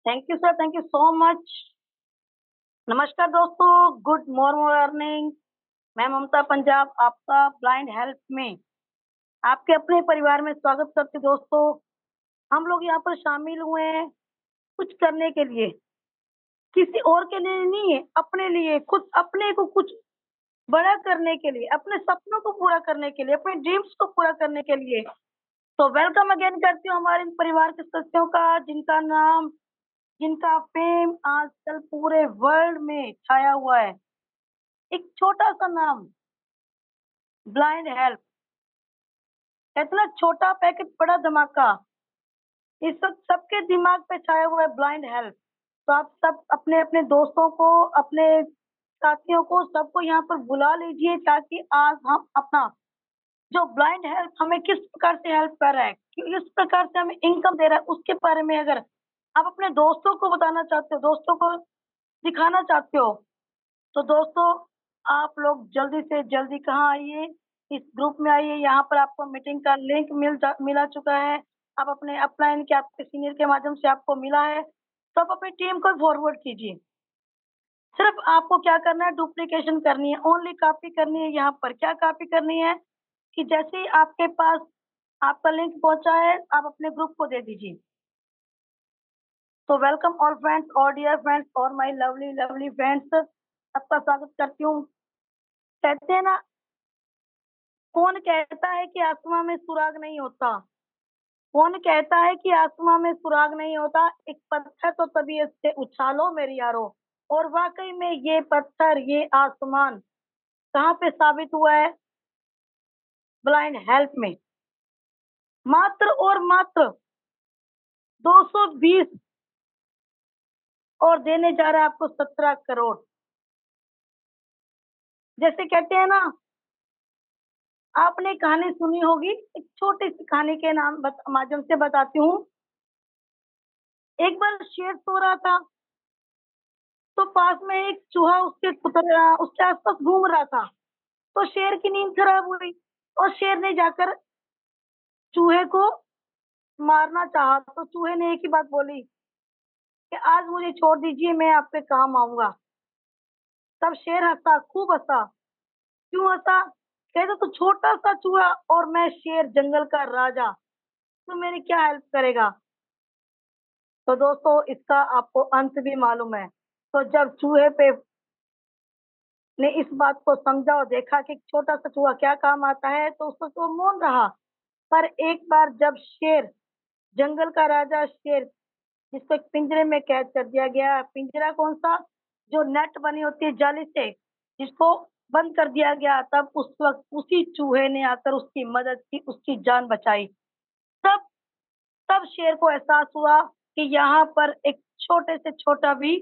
Thank you sir, thank you so much. नमस्कार दोस्तों, good morning. मैं ममता पंजाब आपका ब्लाइंड हेल्प में आपके अपने परिवार में स्वागत करती हूँ। दोस्तों, हम लोग यहाँ पर शामिल हुए हैं कुछ करने के लिए, किसी और के लिए नहीं है, अपने लिए, खुद अपने को कुछ बड़ा करने के लिए, अपने सपनों को पूरा करने के लिए, अपने ड्रीम्स को पूरा करने के लिए। तो वेलकम अगेन करती हूँ हमारे इन परिवार के सदस्यों का, जिनका फेम आजकल पूरे वर्ल्ड में छाया हुआ है। एक छोटा सा नाम, ब्लाइंड हेल्प। इतना छोटा पैकेट बड़ा धमाका, इस वक्त सबके दिमाग पे छाया हुआ है ब्लाइंड हेल्प। तो आप सब अपने अपने दोस्तों को, अपने साथियों को, सबको यहाँ पर बुला लीजिए, ताकि आज हम अपना जो ब्लाइंड हेल्प हमें किस प्रकार से हेल्प कर रहा है, किस प्रकार से हमें इनकम दे रहा है, उसके बारे में अगर आप अपने दोस्तों को बताना चाहते हो, दोस्तों को दिखाना चाहते हो, तो दोस्तों आप लोग जल्दी से जल्दी कहाँ आइए, इस ग्रुप में आइए। यहाँ पर आपको मीटिंग का लिंक मिला चुका है। आप अपने अपलाइन के आपके सीनियर के माध्यम से आपको मिला है, तो आप अपनी टीम को फॉरवर्ड कीजिए। सिर्फ आपको क्या करना है, डुप्लीकेशन करनी है, ओनली कॉपी करनी है। यहाँ पर क्या कॉपी करनी है कि जैसे ही आपके पास आपका लिंक पहुंचा है, आप अपने ग्रुप को दे दीजिए। तो वेलकम ऑल फ्रेंड्स और डियर फ्रेंड्स और माय लवली लवली फ्रेंड्स, सबका स्वागत करती हूँ। कहते हैं ना, कौन कहता है कि आसमां में सुराग नहीं होता? कौन कहता है कि आसमां में सुराग नहीं होता? एक पत्थर तो तबीयत से उछालो मेरी यारो। और वाकई में ये पत्थर, ये आसमान कहाँ पे साबित हुआ है? ब्लाइंड हेल्प में। मात्र और मात्र 220 और देने जा रहा है आपको 17 करोड़। जैसे कहते हैं ना, आपने कहानी सुनी होगी, एक छोटी सी कहानी के माध्यम से बताती हूँ। एक बार शेर सो रहा था, तो पास में एक चूहा उसके आसपास घूम रहा था। तो शेर की नींद खराब हुई और शेर ने जाकर चूहे को मारना चाहा। तो चूहे ने एक ही बात बोली कि आज मुझे छोड़ दीजिए, मैं आपके काम आऊंगा। तब शेर हंसा, खूब हंसा। क्यों हंसा? कहता, तो छोटा सा चूहा और मैं शेर, जंगल का राजा, तो मेरी क्या हेल्प करेगा? तो दोस्तों, इसका आपको अंत भी मालूम है। तो जब चूहे पे ने इस बात को समझा और देखा कि छोटा सा चूहा क्या काम आता है, तो उसको तो मौन रहा। पर एक बार जब शेर, जंगल का राजा शेर, जिसको एक पिंजरे में कैद कर दिया गया, पिंजरा कौन सा, जो नेट बनी होती है जाली से, जिसको बंद कर दिया गया, तब उस वक्त उसी चूहे ने आकर उसकी मदद की, उसकी जान बचाई। तब तब शेर को एहसास हुआ कि यहाँ पर एक छोटे से छोटा भी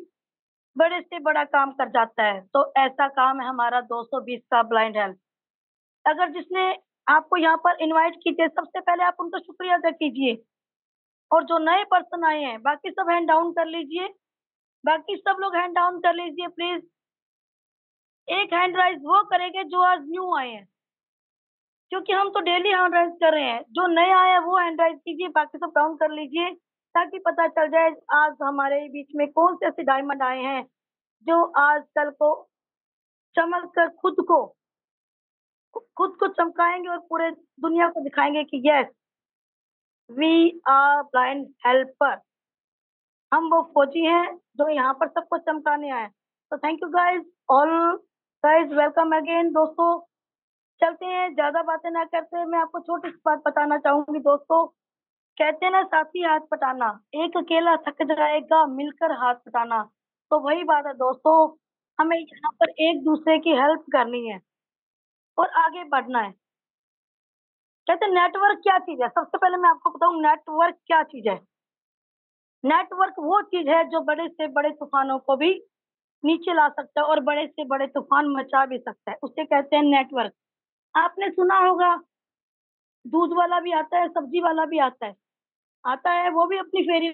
बड़े से बड़ा काम कर जाता है। तो ऐसा काम है हमारा 220 का ब्लाइंड हेल्प। अगर जिसने आपको यहाँ पर इनवाइट कीजिए, सबसे पहले आप उनका शुक्रिया अदा कीजिए। और जो नए पर्सन आए हैं, बाकी सब हैंड डाउन कर लीजिए, बाकी सब लोग हैंड डाउन कर लीजिए प्लीज। एक हैंड राइज वो करेंगे जो आज न्यू आए हैं, क्योंकि हम तो डेली हैंड राइज कर रहे हैं। जो नए आए हैं वो हैंड राइज कीजिए, बाकी सब डाउन कर लीजिए, ताकि पता चल जाए आज हमारे बीच में कौन से ऐसे डायमंड आए हैं जो आज कल को चमक कर खुद को चमकाएंगे और पूरे दुनिया को दिखाएंगे कि yes, we are blind helper. हम वो फौजी हैं जो यहाँ पर सबको चमकाने आए। तो thank you guys, all guys, welcome again. दोस्तों, चलते हैं, ज्यादा बातें ना करते हुए मैं आपको छोटी सी बात बताना चाहूंगी। दोस्तों, कहते हैं ना, साथी हाथ पटाना, एक अकेला थक जाएगा, मिलकर हाथ पटाना। तो वही बात है दोस्तों, हमें यहाँ पर एक दूसरे की हेल्प करनी है और आगे बढ़ना है। कहते हैं नेटवर्क क्या चीज है? सबसे पहले मैं आपको बताऊं नेटवर्क क्या चीज है। नेटवर्क वो चीज है जो बड़े से बड़े तूफानों को भी नीचे ला सकता है और बड़े से बड़े तूफान मचा भी सकता है, उसे कहते हैं नेटवर्क। आपने सुना होगा, दूध वाला भी आता है, सब्जी वाला भी आता है, वो भी अपनी फेरी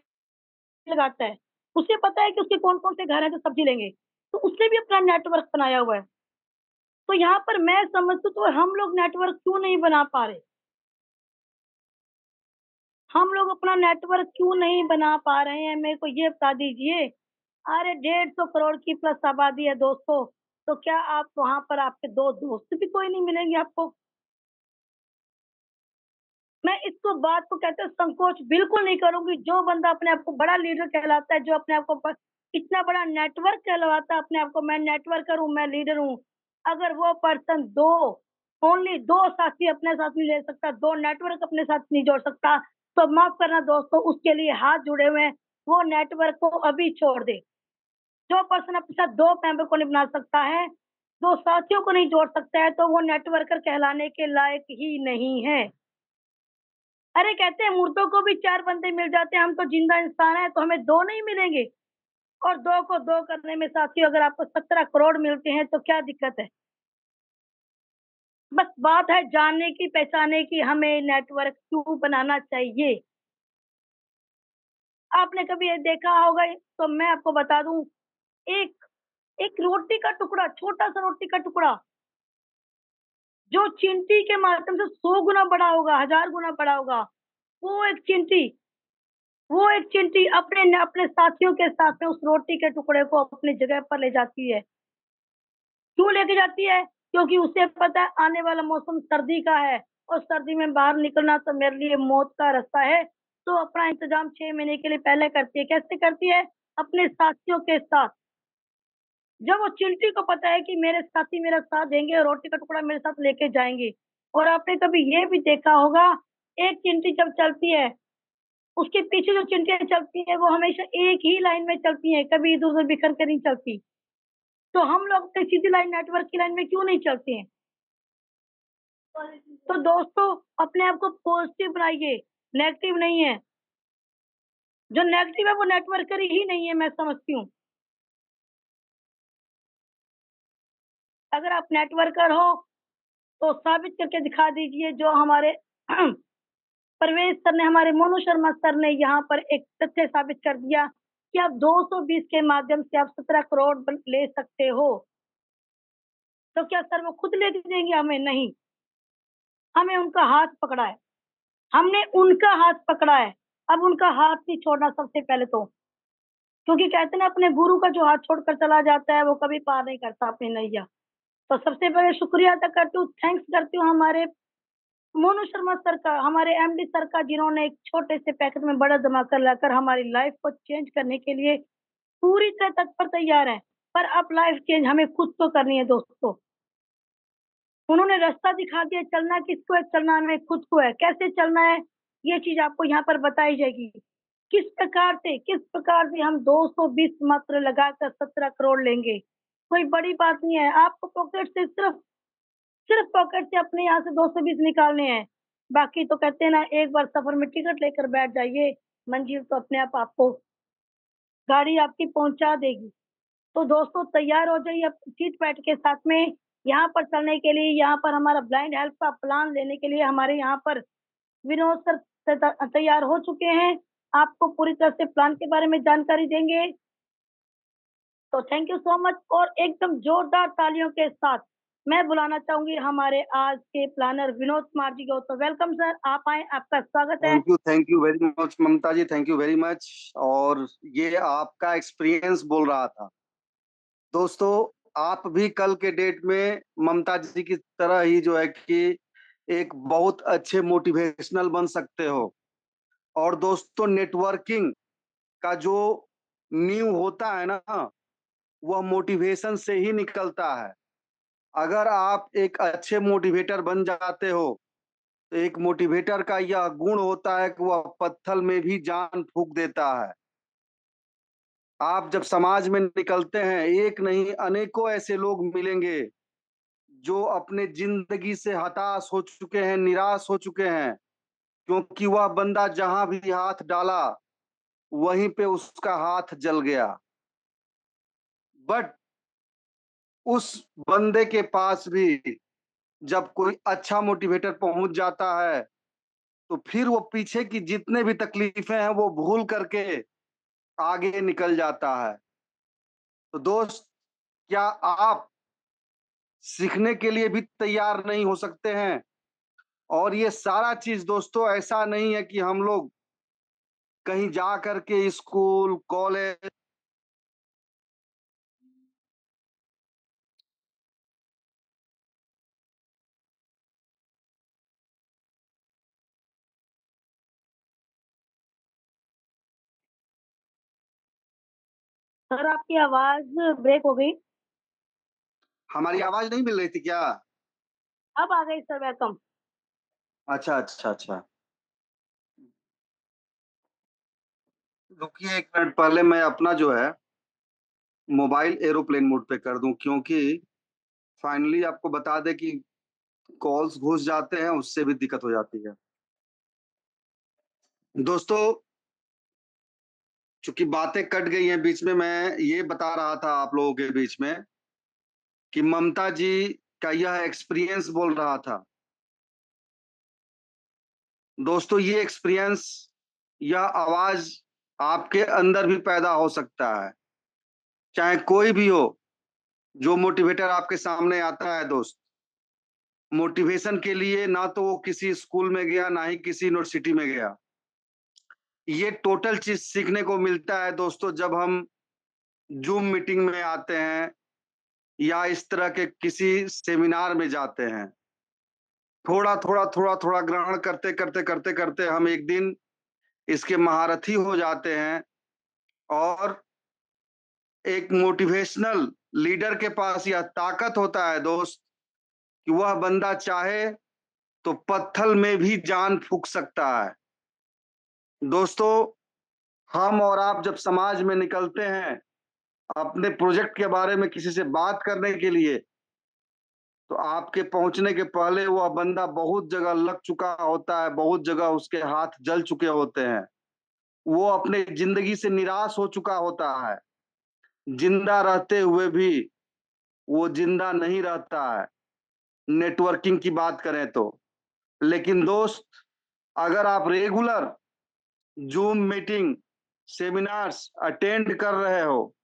लगाता है। उसे पता है कि उसके कौन कौन से घर हैं जो सब्जी लेंगे, तो उसने भी अपना नेटवर्क बनाया हुआ है। तो यहाँ पर मैं समझती हूँ, तो हम लोग नेटवर्क क्यों नहीं बना पा रहे? हम लोग अपना नेटवर्क क्यों नहीं बना पा रहे हैं, मेरे को ये बता दीजिए। अरे 150 करोड़ की प्लस आबादी है दोस्तों। तो क्या आप वहां पर आपके दो दोस्त भी कोई नहीं मिलेंगे आपको? मैं इसको बात को कहते हैं संकोच बिल्कुल नहीं करूंगी। जो बंदा अपने आप को बड़ा लीडर कहलाता है, जो अपने आप को इतना बड़ा नेटवर्क कहलवाता है अपने आप को, मैं नेटवर्कर हूँ, मैं लीडर हूँ। अगर वो पर्सन दो, ओनली दो साथी अपने साथ नहीं ले सकता, दो नेटवर्क अपने साथ नहीं जोड़ सकता, तो माफ करना दोस्तों, उसके लिए हाथ जुड़े हुए हैं। वो नेटवर्क को अभी छोड़ दे। जो पर्सन अपने साथ दो मेंबर को नहीं बना सकता है, दो साथियों को नहीं जोड़ सकता है, तो वो नेटवर्कर कहलाने के लायक ही नहीं है। अरे कहते हैं मुर्दों को भी चार बंदे मिल जाते हैं, हम तो जिंदा इंसान है, तो हमें दो नहीं मिलेंगे? और दो को दो करने में साथियों अगर आपको 17 करोड़ मिलते हैं तो क्या दिक्कत है? बस बात है जानने की, पहचाने की, हमें नेटवर्क क्यों बनाना चाहिए। आपने कभी ये देखा होगा, तो मैं आपको बता दूं, एक एक रोटी का टुकड़ा, छोटा सा रोटी का टुकड़ा, जो चींटी के माध्यम से 100 गुना बड़ा होगा, 1000 गुना बड़ा होगा, वो एक चींटी वो एक चींटी अपने अपने साथियों के साथ में उस रोटी के टुकड़े को अपनी जगह पर ले जाती है। क्यों लेके जाती है? क्योंकि उसे पता है आने वाला मौसम सर्दी का है, और सर्दी में बाहर निकलना तो मेरे लिए मौत का रास्ता है। तो अपना इंतजाम 6 महीने के लिए पहले करती है। कैसे करती है? अपने साथियों के साथ। जब वो चिंटी को पता है कि मेरे साथी मेरा साथ देंगे और रोटी का टुकड़ा मेरे साथ लेके जाएंगे। और आपने कभी ये भी देखा होगा, एक चिंटी जब चलती है, उसके पीछे जो चिंटियां चलती है वो हमेशा एक ही लाइन में चलती है, कभी इधर उधर बिखर कर नहीं चलती। तो हम लोग अपनी सीधी लाइन, नेटवर्क की लाइन में क्यों नहीं चलते हैं? तो दोस्तों, अपने आप को पॉजिटिव बनाइए, नेगेटिव नहीं है। जो नेगेटिव है वो नेटवर्कर ही नहीं है, मैं समझती हूँ। अगर आप नेटवर्कर हो तो साबित करके दिखा दीजिए। जो हमारे परवेज सर ने, हमारे मोनू शर्मा सर ने यहाँ पर एक तथ्य साबित कर दिया कि आप 220 के माध्यम से आप 17 करोड़ ले सकते हो। तो क्या सर वो खुद लेके देंगे हमें? नहीं, हमें उनका हाथ पकड़ा है, हमने उनका हाथ पकड़ा है। अब उनका हाथ नहीं छोड़ना सबसे पहले तो, क्योंकि कहते हैं ना, अपने गुरु का जो हाथ छोड़कर चला जाता है वो कभी पार नहीं करता अपनी नैया। तो सबसे पहले शुक्रिया अदा करती हूँ, थैंक्स करती हूँ हमारे मोनू शर्मा सर का, हमारे एमडी सर का, जिन्होंने एक छोटे से पैकेट में बड़ा धमाका लाकर हमारी लाइफ को चेंज करने के लिए पूरी तरह तत्पर तैयार है। पर अब लाइफ चेंज हमें खुद तो करनी है दोस्तों। उन्होंने रास्ता दिखा दिया, चलना किसको है? चलना हमें खुद को है। कैसे चलना है ये चीज आपको यहाँ पर बताई जाएगी। किस प्रकार से हम 220 मात्र लगाकर 17 करोड़ लेंगे। कोई बड़ी बात नहीं है। आपको पॉकेट से सिर्फ सिर्फ पॉकेट से अपने यहाँ से 220 निकालने हैं। बाकी तो कहते हैं ना, एक बार सफर में टिकट लेकर बैठ जाइए, मंजिल तो अपने आप आपको गाड़ी आपकी पहुंचा देगी। तो दोस्तों, तैयार हो जाइए सीट बैठ के साथ में, यहाँ पर चलने के लिए। यहाँ पर हमारा ब्लाइंड हेल्प का प्लान लेने के लिए हमारे यहाँ पर विनोद सर तैयार हो चुके हैं। आपको पूरी तरह से प्लान के बारे में जानकारी देंगे। तो थैंक यू सो मच। और एकदम जोरदार तालियों के साथ मैं बुलाना चाहूंगी हमारे आज के प्लानर विनोद कुमार जी को। तो वेलकम सर, आप आए, आपका स्वागत है। Thank you very much Mamta ji, thank you very much. और ये आपका एक्सपीरियंस बोल रहा था। दोस्तों, आप भी कल के डेट में ममता जी की तरह ही जो है कि एक बहुत अच्छे मोटिवेशनल बन सकते हो। और दोस्तों, नेटवर्किंग का जो नींव होता है ना, वह मोटिवेशन से ही निकलता है। अगर आप एक अच्छे मोटिवेटर बन जाते हो, तो एक मोटिवेटर का यह गुण होता है कि वह पत्थर में भी जान फूंक देता है। आप जब समाज में निकलते हैं, एक नहीं अनेकों ऐसे लोग मिलेंगे जो अपने जिंदगी से हताश हो चुके हैं, निराश हो चुके हैं, क्योंकि वह बंदा जहां भी हाथ डाला वहीं पे उसका हाथ जल गया। बट उस बंदे के पास भी जब कोई अच्छा मोटिवेटर पहुंच जाता है, तो फिर वो पीछे की जितने भी तकलीफें हैं वो भूल करके आगे निकल जाता है। तो दोस्त, क्या आप सीखने के लिए भी तैयार नहीं हो सकते हैं? और ये सारा चीज दोस्तों ऐसा नहीं है कि हम लोग कहीं जा करके स्कूल, कॉलेज सर आपकी आवाज ब्रेक हो गई। हमारी आवाज नहीं मिल रही थी क्या? अब आ गई सर, वेलकम। अच्छा, अच्छा, अच्छा। रुकिए 1 मिनट, पहले मैं अपना जो है मोबाइल एरोप्लेन मोड पे कर दूं, क्योंकि फाइनली आपको बता दें कि कॉल्स घुस जाते हैं, उससे भी दिक्कत हो जाती है। दोस्तों, चूंकि बातें कट गई हैं बीच में, मैं ये बता रहा था आप लोगों के बीच में कि ममता जी का यह एक्सपीरियंस बोल रहा था। दोस्तों, ये एक्सपीरियंस, यह आवाज आपके अंदर भी पैदा हो सकता है, चाहे कोई भी हो। जो मोटिवेटर आपके सामने आता है दोस्त, मोटिवेशन के लिए ना तो वो किसी स्कूल में गया, ना ही किसी यूनिवर्सिटी में गया। ये टोटल चीज सीखने को मिलता है दोस्तों, जब हम जूम मीटिंग में आते हैं या इस तरह के किसी सेमिनार में जाते हैं। थोड़ा थोड़ा थोड़ा थोड़ा ग्रहण करते करते करते करते हम एक दिन इसके महारथी हो जाते हैं। और एक मोटिवेशनल लीडर के पास यह ताकत होता है दोस्त, कि वह बंदा चाहे तो पत्थर में भी जान फूंक सकता है। दोस्तों, हम और आप जब समाज में निकलते हैं अपने प्रोजेक्ट के बारे में किसी से बात करने के लिए, तो आपके पहुंचने के पहले वह बंदा बहुत जगह लग चुका होता है, बहुत जगह उसके हाथ जल चुके होते हैं। वो अपने जिंदगी से निराश हो चुका होता है। जिंदा रहते हुए भी वो जिंदा नहीं रहता है, नेटवर्किंग की बात करें तो। लेकिन दोस्त, अगर आप regular zoom meeting, seminars attend कर रहे हो,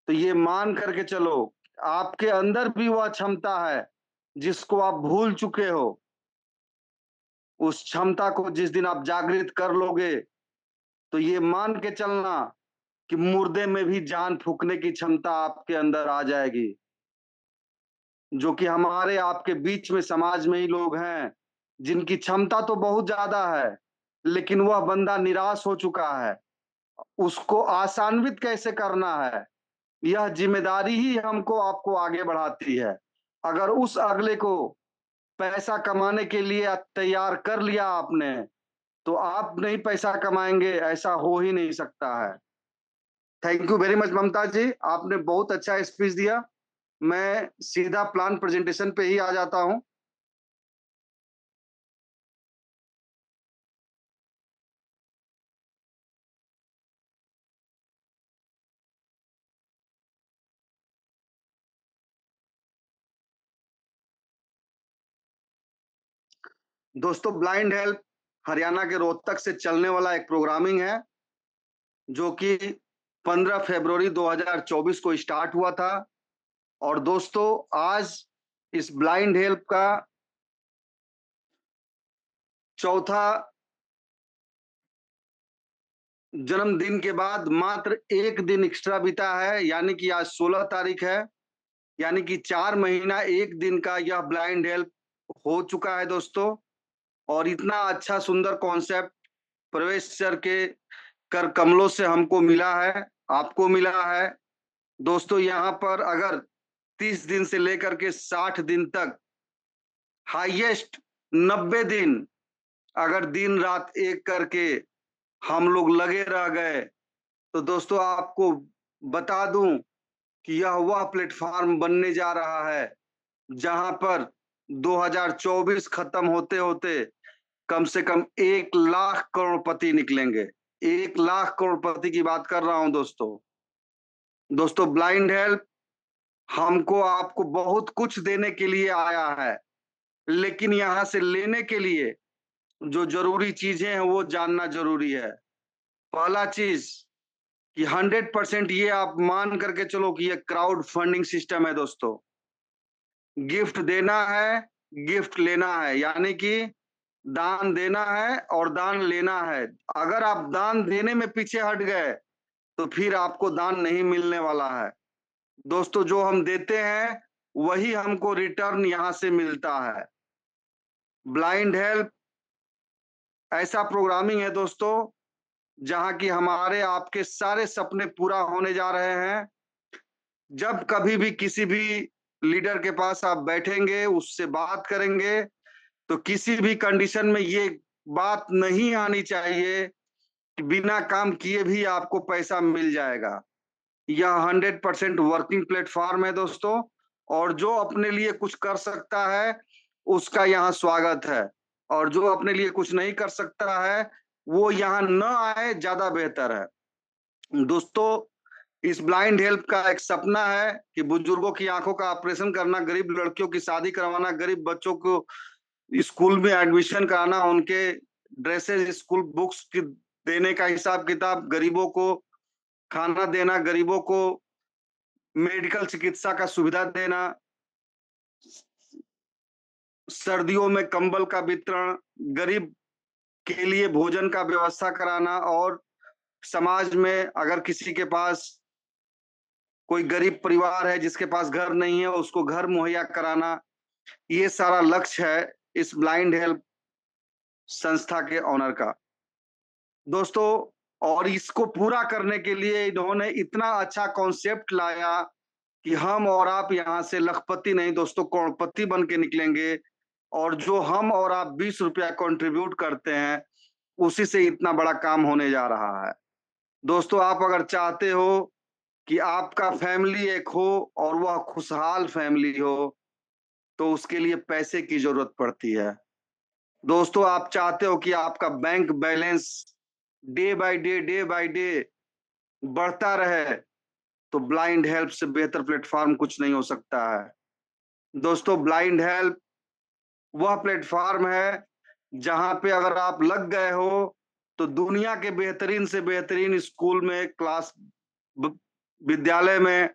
तो ये मान करके चलो, आपके अंदर भी वह क्षमता है जिसको आप भूल चुके हो। उस क्षमता को जिस दिन आप जागृत कर लोगे, तो ये मान के चलना कि मुर्दे में भी जान फूंकने की क्षमता आपके अंदर आ जाएगी। जो कि हमारे आपके बीच में समाज में ही लोग हैं जिनकी क्षमता तो बहुत ज्यादा है, लेकिन वह बंदा निराश हो चुका है। उसको आशान्वित कैसे करना है, यह जिम्मेदारी ही हमको आपको आगे बढ़ाती है। अगर उस अगले को पैसा कमाने के लिए तैयार कर लिया आपने, तो आप नहीं पैसा कमाएंगे, ऐसा हो ही नहीं सकता है। Thank you very much Mamta जी, आपने बहुत अच्छा स्पीच दिया। मैं सीधा प्लान प्रेजेंटेशन पे ही आ जाता हूँ। दोस्तों, ब्लाइंड हेल्प हरियाणा के रोहतक से चलने वाला एक प्रोग्रामिंग है, जो कि 15 फरवरी 2024 को स्टार्ट हुआ था। और दोस्तों, आज इस ब्लाइंड हेल्प का चौथा जन्मदिन के बाद मात्र एक दिन एक्स्ट्रा बीता है, यानी कि आज 16 तारीख है। यानी कि 4 महीना 1 दिन का यह ब्लाइंड हेल्प हो चुका है दोस्तों। और इतना अच्छा सुंदर कॉन्सेप्ट प्रवेश सर के कर कमलों से हमको मिला है, आपको मिला है। दोस्तों, यहाँ पर अगर 30 दिन से लेकर के 60 दिन तक, हाईएस्ट 90 दिन, अगर दिन रात एक करके हम लोग लगे रह गए, तो दोस्तों आपको बता दूं कि यह वह प्लेटफॉर्म बनने जा रहा है जहां पर 2024 खत्म होते होते कम से कम 1 लाख करोड़पति निकलेंगे। 1 लाख करोड़पति की बात कर रहा हूं दोस्तों। दोस्तों, ब्लाइंड हेल्प हमको आपको बहुत कुछ देने के लिए आया है, लेकिन यहां से लेने के लिए जो जरूरी चीजें हैं वो जानना जरूरी है। पहला चीज कि 100% ये आप मान करके चलो कि ये क्राउड फंडिंग सिस्टम है दोस्तों। गिफ्ट देना है, गिफ्ट लेना है, यानी कि दान देना है और दान लेना है। अगर आप दान देने में पीछे हट गए तो फिर आपको दान नहीं मिलने वाला है। दोस्तों, जो हम देते हैं वही हमको रिटर्न यहाँ से मिलता है। ब्लाइंड हेल्प ऐसा प्रोग्रामिंग है दोस्तों, जहां की हमारे आपके सारे सपने पूरा होने जा रहे हैं। जब कभी भी किसी भी लीडर के पास आप बैठेंगे, उससे बात करेंगे, तो किसी भी कंडीशन में ये बात नहीं आनी चाहिए कि बिना काम किए भी आपको पैसा मिल जाएगा। यह 100% वर्किंग प्लेटफॉर्म है दोस्तों, और जो अपने लिए कुछ कर सकता है उसका यहाँ स्वागत है, और जो अपने लिए कुछ नहीं कर सकता है वो यहाँ न आए, ज्यादा बेहतर है। दोस्तों, इस ब्लाइंड हेल्प का एक सपना है कि बुजुर्गों की आंखों का ऑपरेशन करना, गरीब लड़कियों की शादी करवाना, गरीब बच्चों को स्कूल में एडमिशन कराना, उनके ड्रेसेस, स्कूल बुक्स की देने का हिसाब किताब, गरीबों को खाना देना, गरीबों को मेडिकल चिकित्सा का सुविधा देना, सर्दियों में कंबल का वितरण, गरीब के लिए भोजन का व्यवस्था कराना, और समाज में अगर किसी के पास कोई गरीब परिवार है जिसके पास घर नहीं है, उसको घर मुहैया कराना, ये सारा लक्ष्य है इस ब्लाइंड हेल्प संस्था के ऑनर का। दोस्तों, और इसको पूरा करने के लिए इन्होंने इतना अच्छा कॉन्सेप्ट लाया कि हम और आप यहाँ से लखपति नहीं दोस्तों, करोड़पति बन के निकलेंगे। और जो हम और आप 20 रुपया कंट्रीब्यूट करते हैं, उसी से इतना बड़ा काम होने जा रहा है। दोस्तों, आप अगर चाहते हो कि आपका फैमिली एक हो और वह खुशहाल फैमिली हो, तो उसके लिए पैसे की जरूरत पड़ती है। दोस्तों, आप चाहते हो कि आपका bank balance day by day बढ़ता रहे, तो ब्लाइंड हेल्प से बेहतर प्लेटफॉर्म कुछ नहीं हो सकता है। दोस्तों, ब्लाइंड हेल्प वह प्लेटफॉर्म है जहां पे अगर आप लग गए हो तो दुनिया के बेहतरीन से बेहतरीन स्कूल में, क्लास, विद्यालय में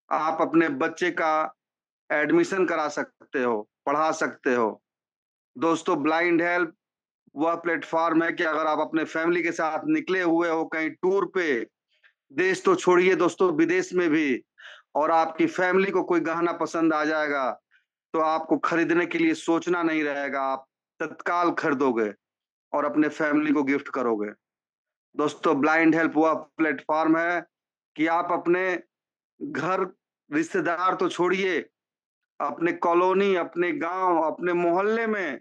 आप अपने बच्चे का एडमिशन करा सकते हो, पढ़ा सकते हो। दोस्तों, ब्लाइंड हेल्प वह प्लेटफॉर्म है कि अगर आप अपने फैमिली के साथ निकले हुए हो कहीं टूर पे, देश तो छोड़िए दोस्तों, विदेश में भी, और आपकी फैमिली को कोई गहना पसंद आ जाएगा, तो आपको खरीदने के लिए सोचना नहीं रहेगा, आप तत्काल खरीदोगे और अपने फैमिली को गिफ्ट करोगे। दोस्तों, ब्लाइंड हेल्प वह प्लेटफॉर्म है कि आप अपने घर, रिश्तेदार तो छोड़िए, अपने कॉलोनी, अपने गांव, अपने मोहल्ले में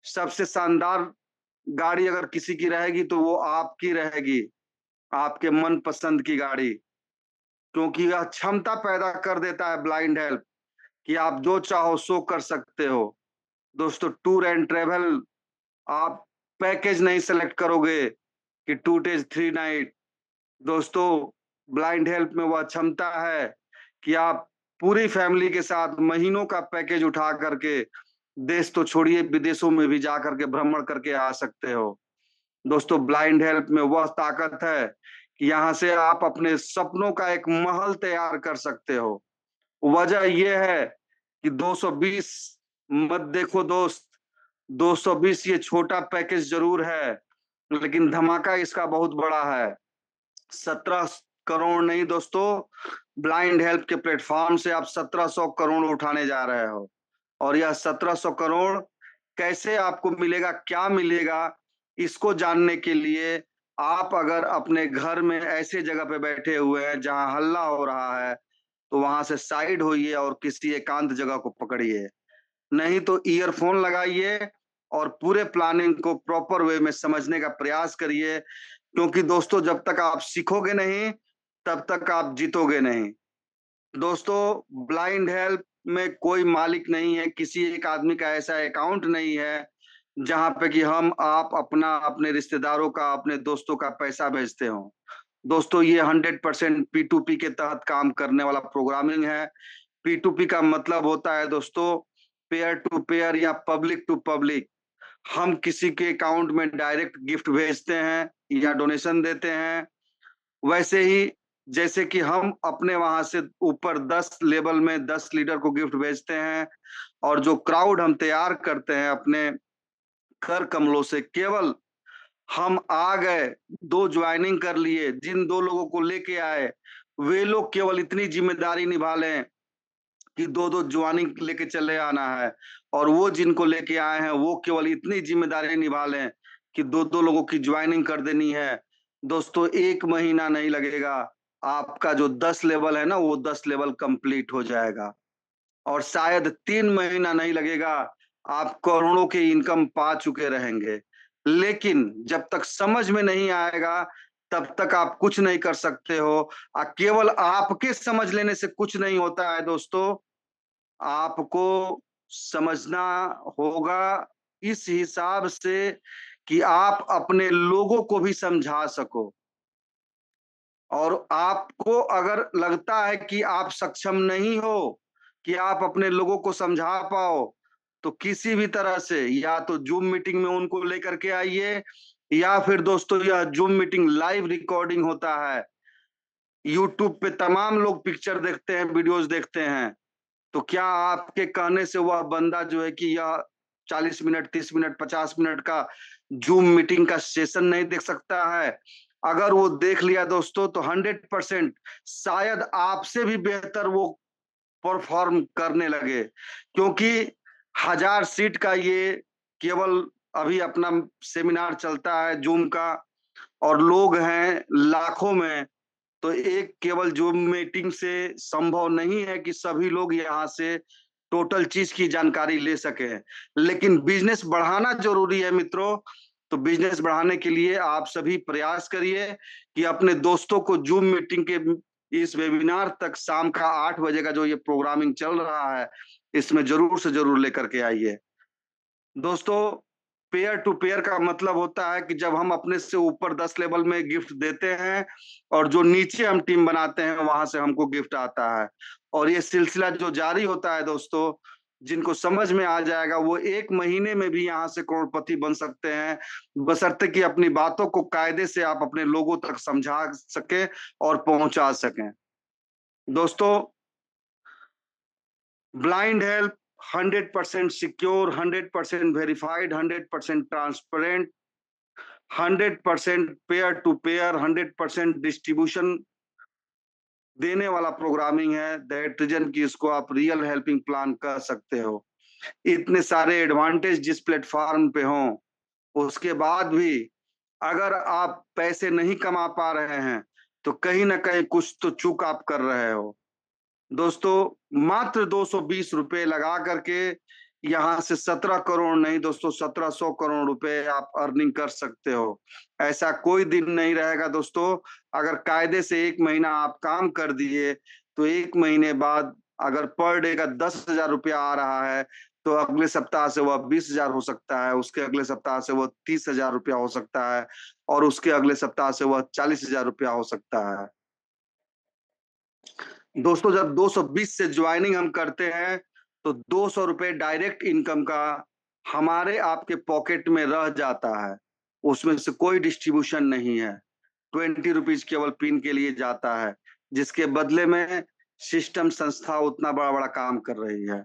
सबसे शानदार गाड़ी अगर किसी की रहेगी तो वो आपकी रहेगी, आपके मन पसंद की गाड़ी। क्योंकि यह क्षमता पैदा कर देता है ब्लाइंड हेल्प कि आप जो चाहो सो कर सकते हो। दोस्तों, टूर एंड ट्रेवल आप पैकेज नहीं सेलेक्ट करोगे कि 2 डेज 3 नाइट। दोस्तों, ब्लाइंड हेल्प में वह क्षमता है कि आप पूरी फैमिली के साथ महीनों का पैकेज उठा करके देश तो छोड़िए, विदेशों में भी जा करके भ्रमण करके आ सकते हो। दोस्तों, ब्लाइंड हेल्प में वह ताकत है कि यहाँ से आप अपने सपनों का एक महल तैयार कर सकते हो। वजह यह है कि 220 मत देखो दोस्त, 220 ये छोटा पैकेज जरूर है, लेकिन धमाका इसका बहुत बड़ा है। 17 करोड़ नहीं दोस्तों, ब्लाइंड हेल्प के प्लेटफॉर्म से आप 1700 करोड़ उठाने जा रहे हो। और यह 1700 करोड़ कैसे आपको मिलेगा, क्या मिलेगा, इसको जानने के लिए आप अगर अपने घर में ऐसे जगह पे बैठे हुए हैं जहां हल्ला हो रहा है, तो वहां से साइड होइए और किसी एकांत जगह को पकड़िए। नहीं तो ईयरफोन लगाइए और पूरे प्लानिंग को प्रॉपर वे में समझने का प्रयास करिए। क्योंकि दोस्तों, जब तक आप सीखोगे नहीं, तब तक आप जीतोगे नहीं। दोस्तों, ब्लाइंड हेल्प में कोई मालिक नहीं है, किसी एक आदमी का ऐसा अकाउंट नहीं है जहां पे कि हम आप अपना, अपने रिश्तेदारों का, अपने दोस्तों का पैसा भेजते हो। दोस्तों, ये 100% P2P के तहत काम करने वाला प्रोग्रामिंग है। P2P का मतलब होता है दोस्तों, पेयर टू पेयर या पब्लिक टू पब्लिक। हम किसी के अकाउंट में डायरेक्ट गिफ्ट भेजते हैं या डोनेशन देते हैं, वैसे ही जैसे कि हम अपने वहां से ऊपर 10 लेवल में 10 लीडर को गिफ्ट भेजते हैं, और जो क्राउड हम तैयार करते हैं अपने कर कमलों से केवल हम आ गए, 2 ज्वाइनिंग कर लिए, जिन 2 लोगों को लेके आए, वे लोग केवल इतनी ज़िम्मेदारी निभा लें कि 2-2 ज्वाइनिंग लेके चले आना है, और वो जिनको लेके आए हैं, वो केवल इतनी ज़िम्मेदारी निभा लें कि 2-2 लोगों की ज्वाइनिंग कर देनी है। दोस्तों 1 महीना नहीं लगेगा, आपका जो 10 लेवल है ना, वो 10 लेवल कंप्लीट हो जाएगा, और शायद 3 महीना नहीं लगेगा, आप करोड़ों की इनकम पा चुके रहेंगे। लेकिन जब तक समझ में नहीं आएगा, तब तक आप कुछ नहीं कर सकते हो। केवल आपके समझ लेने से कुछ नहीं होता है दोस्तों, आपको समझना होगा इस हिसाब से कि आप अपने लोगों को भी समझा सको। और आपको अगर लगता है कि आप सक्षम नहीं हो, कि आप अपने लोगों को समझा पाओ, तो किसी भी तरह से या तो ज़ूम मीटिंग में उनको लेकर के आइए, या फिर दोस्तों यह ज़ूम मीटिंग लाइव रिकॉर्डिंग होता है। यूट्यूब पे तमाम लोग पिक्चर देखते हैं, वीडियोज़ देखते हैं। तो क्या आपके कहने से वह बंदा जो है कि यह 40 मिनट, 30 मिनट, 50 मिनट का ज़ूम मीटिंग का सेशन नहीं देख सकता है? अगर वो देख लिया दोस्तों, तो 100% शायद आपसे भी बेहतर वो परफ़ॉर्म करने लगे। क्योंकि 1000 सीट का ये केवल अभी अपना सेमिनार चलता है ज़ूम का, और लोग हैं लाखों में। तो एक केवल ज़ूम मीटिंग से संभव नहीं है कि सभी लोग यहाँ से टोटल चीज़ की जानकारी ले सकें। लेकिन बिज़नेस बढ़ाना ज़रूरी है मित्रों, तो बिज़नेस बढ़ाने के लिए आप सभी प्रयास करिए कि अपने दोस्तों को ज़ूम मीटिंग के इस वेबिनार तक शाम का 8 बजे का जो ये प्रोग्रामिंग चल रहा है, इसमें ज़रूर से ज़रूर लेकर के आइए। दोस्तों, पेयर टू पेयर का मतलब होता है कि जब हम अपने से ऊपर 10 लेवल में गिफ्ट देते हैं, और जो नीचे हम टीम बनाते हैं, वहाँ से हमको गिफ्ट आता है। और ये सिलसिला जो जारी होता है दोस्तों, जिनको समझ में आ जाएगा, वो 1 महीने में भी यहाँ से करोड़पति बन सकते हैं, बशर्ते कि अपनी बातों को कायदे से आप अपने लोगों तक समझा सकें और पहुँचा सकें। दोस्तों, blind help 100% secure, 100% verified, 100% transparent, 100% peer to peer, 100% distribution देने वाला प्रोग्रामिंग है। दैट रीजन की इसको आप रियल हेल्पिंग प्लान कह सकते हो। इतने सारे एडवांटेज जिस प्लेटफॉर्म पे हों, उसके बाद भी अगर आप पैसे नहीं कमा पा रहे हैं, तो कहीं न कहीं कुछ तो चूक आप कर रहे हो। दोस्तों, मात्र ₹220 लगा करके यहाँ से 17 करोड़ नहीं दोस्तों, 1700 करोड़ रुपए आप अर्निंग कर सकते हो। ऐसा कोई दिन नहीं रहेगा दोस्तों, अगर कायदे से 1 महीना आप काम कर दिए, तो 1 महीने बाद अगर पर डे का ₹10,000 आ रहा है, तो अगले सप्ताह से वह 20,000 हो सकता है, उसके अगले सप्ताह से वह ₹30,000 हो सकता है, और उसके अगले सप्ताह से वह ₹40,000 हो सकता है। दोस्तों, जब 220 से ज्वाइनिंग हम करते हैं, तो ₹200 डायरेक्ट इनकम का हमारे आपके पॉकेट में रह जाता है। उसमें से कोई डिस्ट्रीब्यूशन नहीं है। ₹20 केवल पिन के लिए जाता है, जिसके बदले में सिस्टम संस्था उतना बड़ा-बड़ा काम कर रही है।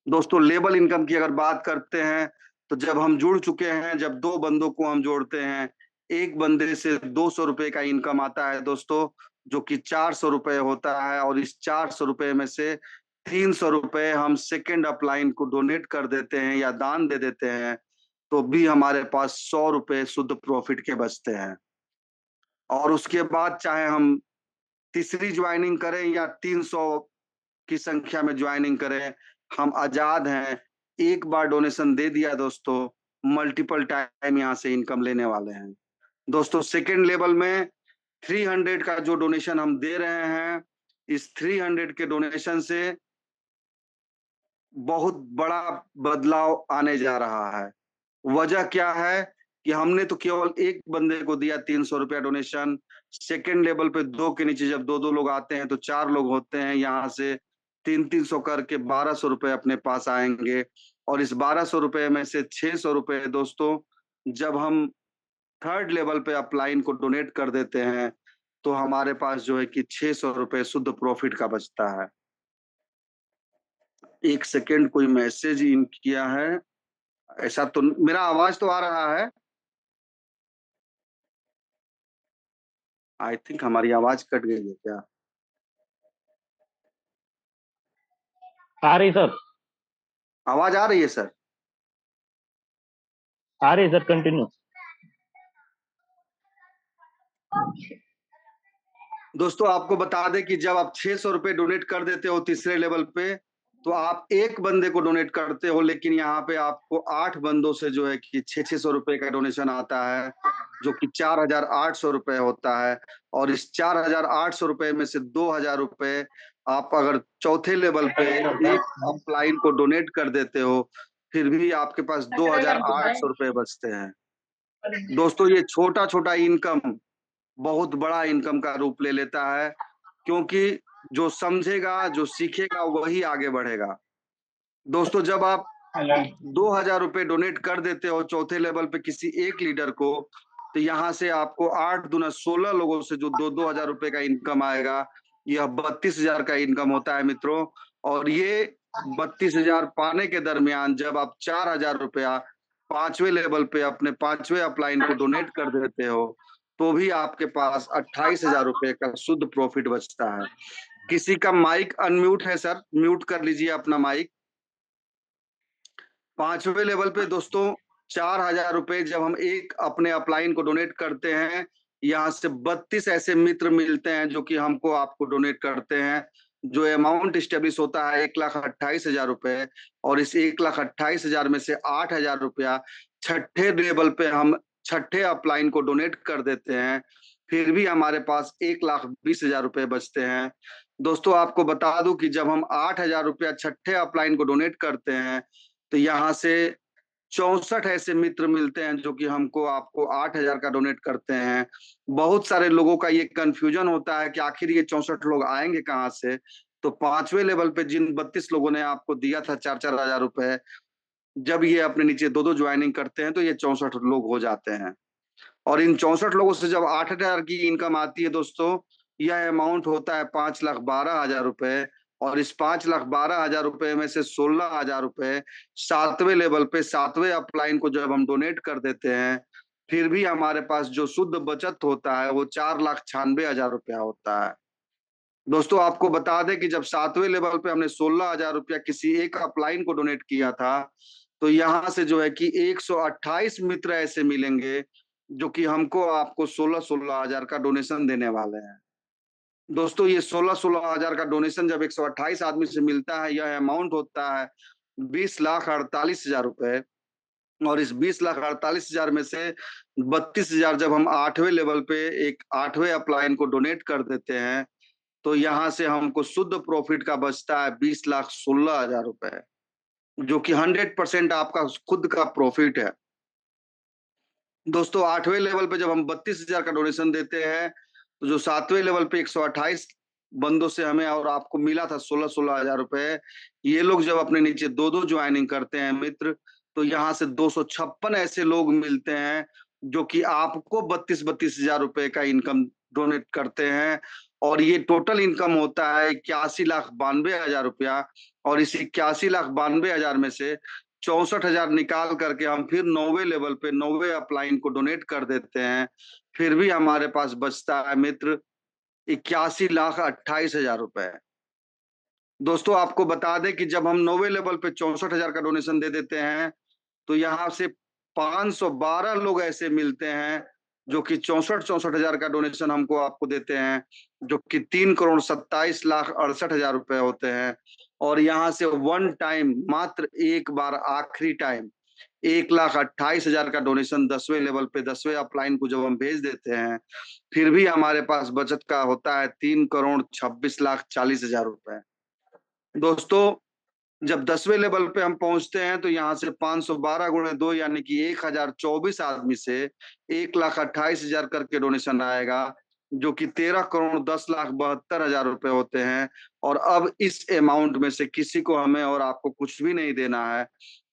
दोस्तों, लेवल इनकम की अगर बात करते हैं, तो जब हम जुड़ चुके हैं, जब 2 बंदों को हम जोड़ते हैं, एक बंदे से ₹200 का इनकम आता है दोस्तों, जो कि ₹400 होता है, और इस ₹400 में से ₹300 हम सेकंड अपलाइन को डोनेट कर देते हैं या दान दे देते हैं, तो भी हमारे पास ₹100 शुद्ध प्रॉफिट के बचते हैं। और उसके बाद चाहे हम तीसरी ज्वाइनिंग करें या 300 की संख्या में ज्वाइनिंग करें, हम आज़ाद हैं। एक बार डोनेशन दे दिया दोस्तों, मल्टीपल टाइम यहाँ से इनकम लेने वाले हैं। दोस्तों, सेकंड लेवल में 300 का जो डोनेशन हम दे रहे हैं, इस 300 के डोनेशन से बहुत बड़ा बदलाव आने जा रहा है। वजह क्या है कि हमने तो केवल एक बंदे को दिया ₹300 डोनेशन, सेकंड लेवल पे 2 के नीचे जब 2-2 लोग आते हैं, तो 4 लोग होते हैं, यहाँ से 300-300 करके ₹1200 अपने पास आएँगे, और इस ₹1200 में से ₹600 दोस्तों, जब हम थर्ड लेवल पे अपलाइन को डोनेट कर देते हैं, तो हमारे पास जो है कि ₹600 शुद्ध प्रॉफिट का बचता है। 1 सेकंड, कोई मैसेज इन किया है। ऐसा तो मेरा आवाज तो आ रहा है। आई थिंक हमारी आवाज कट गई है क्या? आ रही सर। आवाज आ रही है सर? आ रही सर, कंटिन्यू। दोस्तों आपको बता दें कि जब आप 600 रुपए डोनेट कर देते हो तीसरे लेवल पे, तो आप एक बंदे को डोनेट करते हो, लेकिन यहाँ पे आपको 8 बंदों से जो है कि 600 रुपए का डोनेशन आता है, जो कि 4,800 रुपए होता है। और इस 4,800 रुपए में से 2,000 रुपए आप अगर चौथे लेवल पे एक अपलाइन को डोनेट कर देते हो, फिर भी आपके पास 2,800 रुपए बचते हैं। दोस्तों ये छोटा छोटा इनकम बहुत बड़ा इनकम का रूप ले लेता है, क्योंकि जो समझेगा, जो सीखेगा, वही आगे बढ़ेगा। दोस्तों जब आप 2,000 रुपए डोनेट कर देते हो चौथे लेवल पे किसी एक लीडर को, तो यहाँ से आपको 8 दूना 16 लोगों से जो 2,000 रुपए का इनकम आएगा, यह 32,000 का इनकम होता है मित्रों। और ये 32,000 पाने के दरमियान जब आप 4,000 रुपया 5वें लेवल पे अपने 5वें अपलाइन को डोनेट कर देते हो, तो भी आपके पास 28,000 रुपए का शुद्ध प्रॉफिट बचता है। किसी का माइक अनम्यूट है सर, म्यूट कर लीजिए अपना माइक। 5वें लेवल पे दोस्तों 4,000 रुपए जब हम एक अपने अपलाइन को डोनेट करते हैं, यहाँ से 32 ऐसे मित्र मिलते हैं जो कि हमको आपको डोनेट करते हैं। जो अमाउंट स्टेब्लिश होता है 1,28,000 रुपए, और इस 1,28,000 में से 8,000 रुपया छठे लेवल पे हम छठे अपलाइन को डोनेट कर देते हैं, फिर भी हमारे पास 1,20,000 रुपए बचते हैं। दोस्तों आपको बता दूं कि जब हम 8,000 रुपया छठे अपलाइन को डोनेट करते हैं, तो यहाँ से 64 ऐसे मित्र मिलते हैं जो कि हमको आपको 8,000 का डोनेट करते हैं। बहुत सारे लोगों का ये कंफ्यूजन होता है कि आखिर ये 64 लोग आएंगे कहाँ से। तो 5वें लेवल पे जिन 32 लोगों ने आपको दिया था 4,000 रुपए, जब ये अपने नीचे दो दो ज्वाइनिंग करते हैं तो ये 64 लोग हो जाते हैं। और इन 64 लोगों से जब 8,000 की इनकम आती है दोस्तों, यह अमाउंट होता है 5,12,000 रुपए। और इस 5,12,000 रुपए में से 16,000 रुपए 7वें लेवल पे 7वें अपलाइन को जब हम डोनेट कर देते हैं, फिर भी हमारे पास जो शुद्ध बचत होता है वो 4,96,000 रुपया होता है। दोस्तों आपको बता दें कि जब 7वें लेवल पे हमने 16,000 रुपया किसी एक अपलाइन को डोनेट किया था, तो यहाँ से जो है कि 128 मित्र ऐसे मिलेंगे जो कि हमको आपको 16,000 का डोनेशन देने वाले हैं। दोस्तों ये 16,000 का डोनेशन जब 128 आदमी से मिलता है, यह अमाउंट होता है 20,48,000 रुपए। और इस 20,48,000 में से 32,000 जब हम 8वें लेवल पे एक 8वें अपलाइन को डोनेट कर देते हैं, तो यहाँ से हमको शुद्ध प्रॉफिट का बचता है 20,16,000 रुपए, जो कि 100% आपका खुद का प्रॉफिट है। दोस्तों 8वें लेवल पे जब हम 32,000 का डोनेशन देते हैं, तो जो 7वें लेवल पे 128 बंदों से हमें और आपको मिला था 16,000 रुपए, ये लोग जब अपने नीचे दो दो ज्वाइनिंग करते हैं मित्र, तो यहाँ से 256 ऐसे लोग मिलते हैं जो कि आपको 32,000 का इनकम डोनेट करते हैं। और ये टोटल इनकम होता है 81,92,000 रुपया। और इस 81,92,000 में से 64,000 निकाल करके हम फिर 9वें लेवल पे 9वें अपलाइन को डोनेट कर देते हैं, फिर भी हमारे पास बचता है मित्र 81,28,000 रुपए। दोस्तों आपको बता दें कि जब हम 9वें लेवल पे 64,000 का डोनेशन दे देते हैं, तो यहाँ से 512 लोग ऐसे मिलते हैं जो कि 64,000 का डोनेशन हमको आपको देते हैं, जो कि 3,27,68,000 रुपए होते हैं। और यहाँ से वन टाइम मात्र एक बार आखिरी टाइम 1,28,000 का डोनेशन 10वें लेवल पे 10वें अपलाइन को जब हम भेज देते हैं, फिर भी हमारे पास बचत का होता है 3,26,40,000 रुपए। दोस्तों जब 10वें लेवल पे हम पहुंचते हैं, तो यहाँ से 512 गुणे 2 यानी कि 1,024 आदमी से 1,28,000 करके डोनेशन आएगा, जो कि 13,10,72,000 रुपए होते हैं। और अब इस अमाउंट में से किसी को हमें और आपको कुछ भी नहीं देना है,